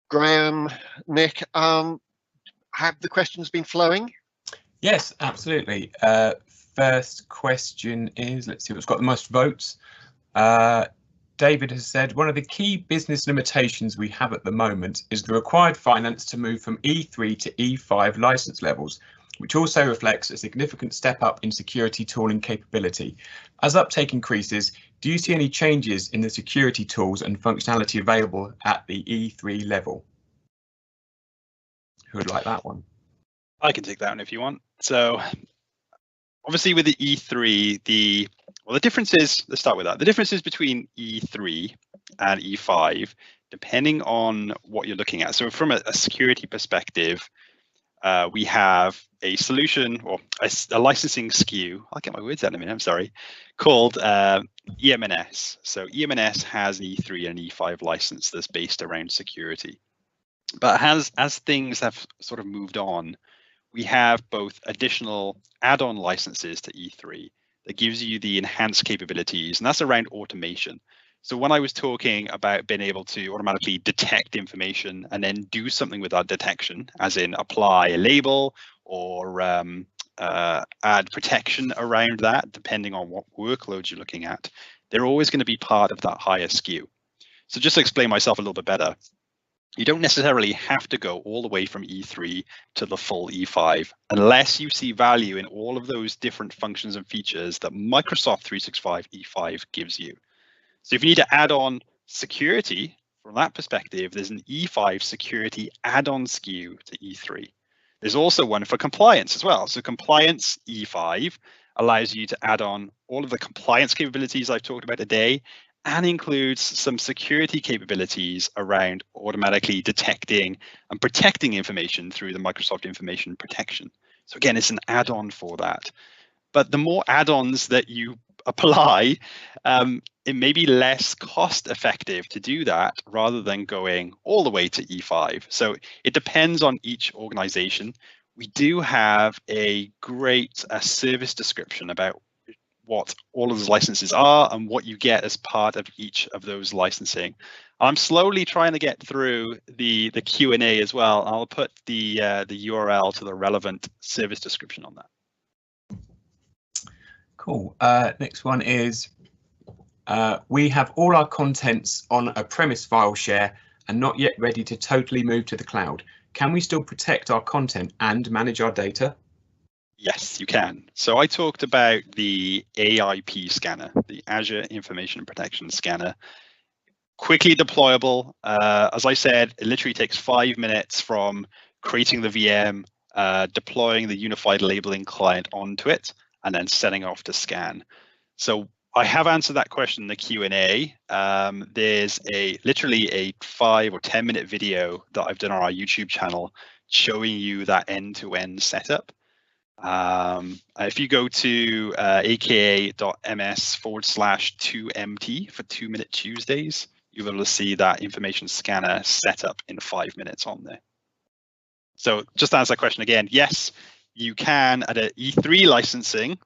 Graham, Nick, have the questions been flowing? Yes, absolutely. First question is, let's see what's got the most votes. David has said, one of the key business limitations we have at the moment is the required finance to move from E3 to E5 license levels, which also reflects a significant step up in security tooling capability. As uptake increases, do you see any changes in the security tools and functionality available at the E3 level? Who would like that one? I can take that one if you want. So obviously with the E3, the differences, let's start with that. The differences between E3 and E5, depending on what you're looking at. So from a security perspective, we have a solution or a licensing SKU, I'll get my words out in a minute, I'm sorry, called EMNS. So EMNS has an E3 and E5 license that's based around security. But as things have sort of moved on, we have both additional add-on licenses to E3 that gives you the enhanced capabilities, and that's around automation. So when I was talking about being able to automatically detect information and then do something with that detection, as in apply a label or add protection around that, depending on what workloads you're looking at, they're always going to be part of that higher SKU. So just to explain myself a little bit better, You don't necessarily have to go all the way from E3 to the full E5 unless you see value in all of those different functions and features that Microsoft 365 E5 gives you. So if you need to add on security, from that perspective, there's an E5 security add-on SKU to E3. There's also one for compliance as well. So compliance E5 allows you to add on all of the compliance capabilities I've talked about today, and includes some security capabilities around automatically detecting and protecting information through the Microsoft Information Protection. So again, it's an add-on for that. But the more add-ons that you apply, it may be less cost effective to do that rather than going all the way to E5. So it depends on each organization. We do have a great service description about what all of those licenses are and what you get as part of each of those licensing. I'm slowly trying to get through the Q&A as well. I'll put the URL to the relevant service description on that. Cool. Next one is, we have all our contents on a premise file share and not yet ready to totally move to the cloud. Can we still protect our content and manage our data? Yes, you can. So I talked about the AIP scanner, the Azure Information Protection Scanner. Quickly deployable. As I said, it literally takes 5 minutes from creating the VM, deploying the unified labeling client onto it, and then setting off to scan. So I have answered that question in the Q&A. There's literally a 5 or 10 minute video that I've done on our YouTube channel showing you that end-to-end setup. If you go to aka.ms/2mt for 2 Minute Tuesdays, you'll be able to see that information scanner set up in 5 minutes on there. So just to answer that question again, yes, you can at an E3 licensing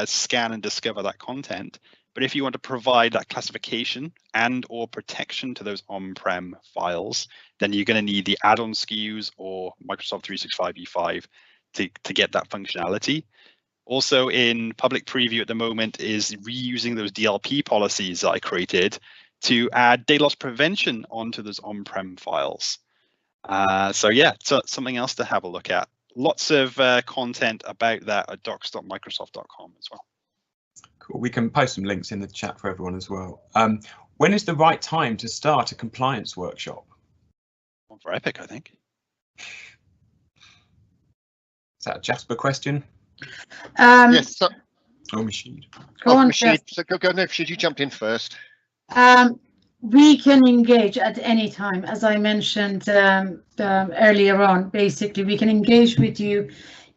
scan and discover that content. But if you want to provide that classification and or protection to those on-prem files, then you're going to need the add-on SKUs or Microsoft 365 E5 to get that functionality. Also in public preview at the moment is reusing those DLP policies that I created to add data loss prevention onto those on-prem files. So yeah, so something else to have a look at. Lots of content about that at docs.microsoft.com as well. Cool. We can post some links in the chat for everyone as well. When is the right time to start a compliance workshop? One for Epiq, I think. Is that a Jasper question? Yes. So, Rashid. Go on, Rashid, so go. No, Rashid, you jumped in first. We can engage at any time, as I mentioned earlier on. Basically, we can engage with you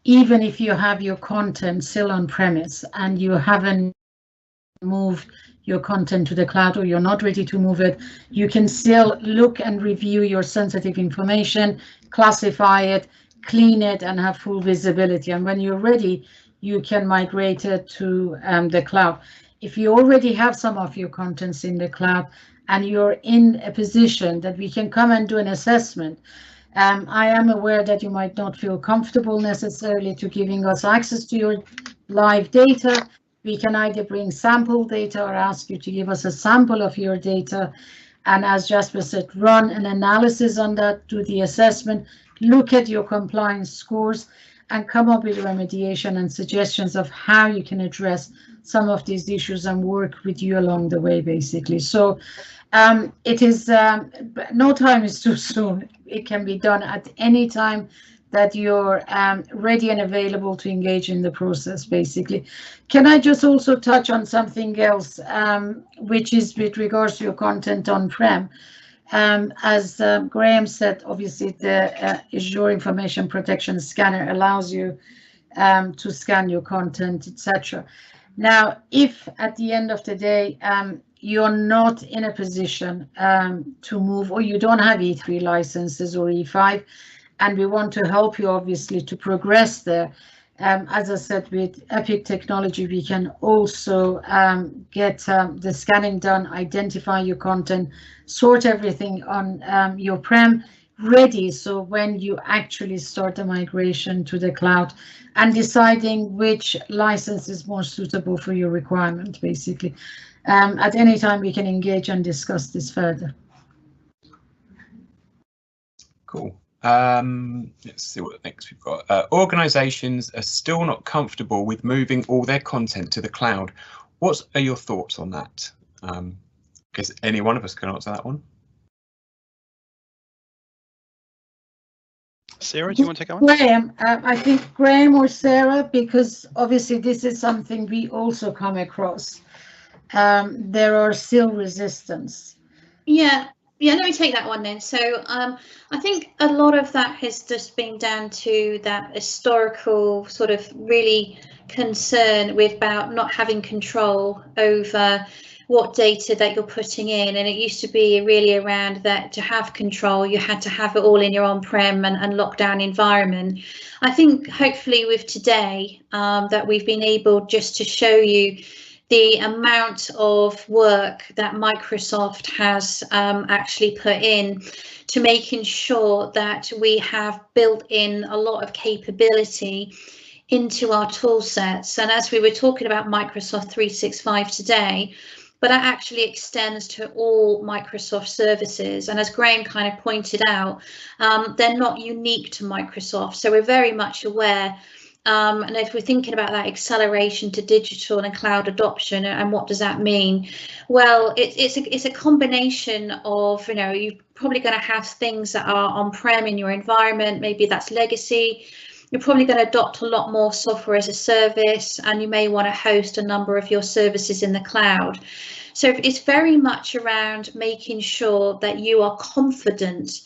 even if you have your content still on premise and you haven't moved your content to the cloud or you're not ready to move it. You can still look and review your sensitive information, classify it, clean it, and have full visibility. And when you're ready, you can migrate it to the cloud. If you already have some of your contents in the cloud and you're in a position that we can come and do an assessment, I am aware that you might not feel comfortable necessarily to giving us access to your live data. We can either bring sample data or ask you to give us a sample of your data. And as Jasper said, run an analysis on that, do the assessment, look at your compliance scores, and come up with remediation and suggestions of how you can address some of these issues and work with you along the way, basically. So it is, no time is too soon. It can be done at any time that you're ready and available to engage in the process, basically. Can I just also touch on something else, which is with regards to your content on-prem? As Graham said, obviously the Azure Information Protection Scanner allows you to scan your content, etc. Now, if at the end of the day you're not in a position to move, or you don't have E3 licenses or E5, and we want to help you obviously to progress there, as I said, with Epiq technology, we can also get the scanning done, identify your content, sort everything on your prem ready. So when you actually start the migration to the cloud and deciding which license is more suitable for your requirement, basically. At any time we can engage and discuss this further. Cool. Let's see what next we've got. Organisations are still not comfortable with moving all their content to the cloud. What are your thoughts on that? Guess any one of us can answer that one. Sarah, do you want to take that one? Graham, I think Graham or Sarah, because obviously this is something we also come across. There are still resistance. Yeah, let me take that one then. So I think a lot of that has just been down to that historical sort of really concern about not having control over what data that you're putting in, and it used to be really around that to have control you had to have it all in your on-prem and lockdown environment. I think hopefully with today that we've been able just to show you the amount of work that Microsoft has actually put in to making sure that we have built in a lot of capability into our tool sets. And as we were talking about Microsoft 365 today, but that actually extends to all Microsoft services. And as Graham kind of pointed out, they're not unique to Microsoft. So we're very much aware. And if we're thinking about that acceleration to digital and cloud adoption, and what does that mean? Well, it's a combination of, you're probably going to have things that are on-prem in your environment. Maybe that's legacy. You're probably going to adopt a lot more software as a service, and you may want to host a number of your services in the cloud. So it's very much around making sure that you are confident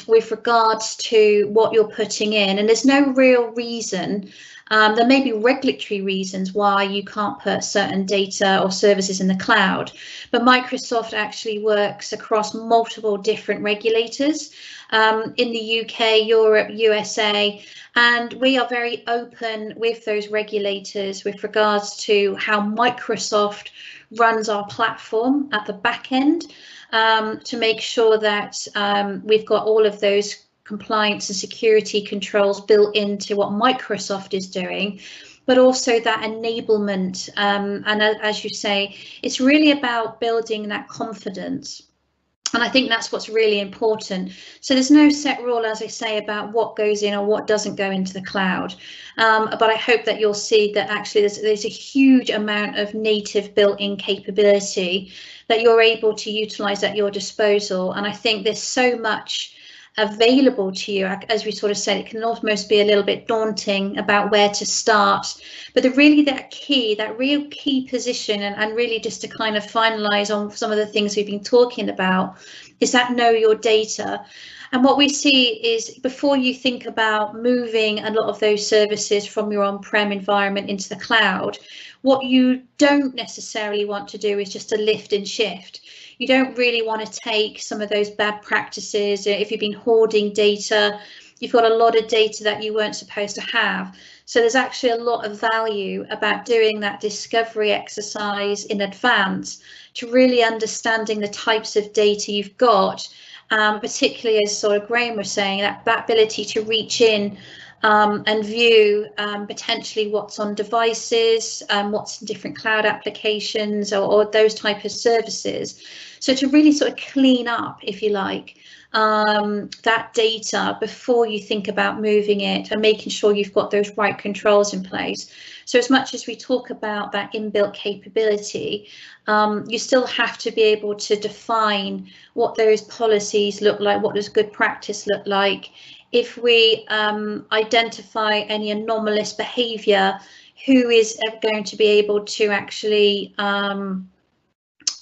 with regards to what you're putting in, and there's no real reason. There may be regulatory reasons why you can't put certain data or services in the cloud, but Microsoft actually works across multiple different regulators in the UK, Europe, USA, and we are very open with those regulators with regards to how Microsoft runs our platform at the back end, to make sure that we've got all of those compliance and security controls built into what Microsoft is doing, but also that enablement. And as you say, it's really about building that confidence. And I think that's what's really important. So there's no set rule, as I say, about what goes in or what doesn't go into the cloud. But I hope that you'll see that actually there's a huge amount of native built-in capability that you're able to utilize at your disposal. And I think there's so much available to you. As we sort of said, it can almost be a little bit daunting about where to start, but that real key position, and really just to kind of finalize on some of the things we've been talking about, is that know your data. And what we see is, before you think about moving a lot of those services from your on-prem environment into the cloud, what you don't necessarily want to do is just a lift and shift. You don't really want to take some of those bad practices. If you've been hoarding data, you've got a lot of data that you weren't supposed to have. So there's actually a lot of value about doing that discovery exercise in advance to really understanding the types of data you've got, particularly as sort of Graham was saying, that ability to reach in and view potentially what's on devices, what's in different cloud applications, or those type of services. So to really sort of clean up, if you like, that data before you think about moving it, and making sure you've got those right controls in place. So as much as we talk about that inbuilt capability, you still have to be able to define what those policies look like, what does good practice look like. If we identify any anomalous behaviour, who is going to be able to actually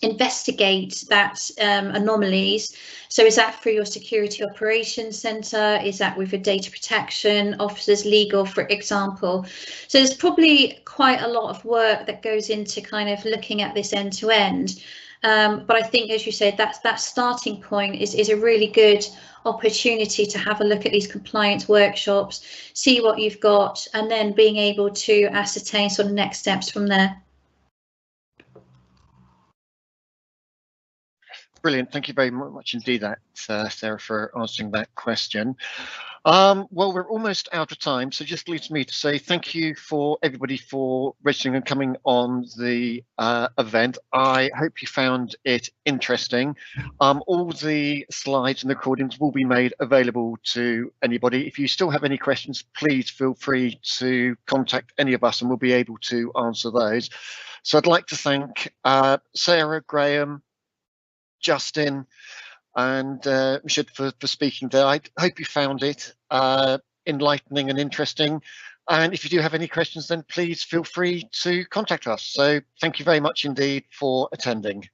investigate that anomalies? So is that through your security operations centre? Is that with your data protection officers, legal, for example? So there's probably quite a lot of work that goes into kind of looking at this end to end. But I think, as you said, that starting point is a really good opportunity to have a look at these compliance workshops, see what you've got, and then being able to ascertain sort of next steps from there. Brilliant. Thank you very much indeed, Sarah, for answering that question. Well, we're almost out of time, so just leaves me to say thank you for everybody for registering and coming on the event. I hope you found it interesting. All the slides and recordings will be made available to anybody. If you still have any questions, please feel free to contact any of us and we'll be able to answer those. So I'd like to thank Sarah, Graham, Justin, and Mishid for speaking there. I hope you found it enlightening and interesting. And if you do have any questions, then please feel free to contact us. So thank you very much indeed for attending.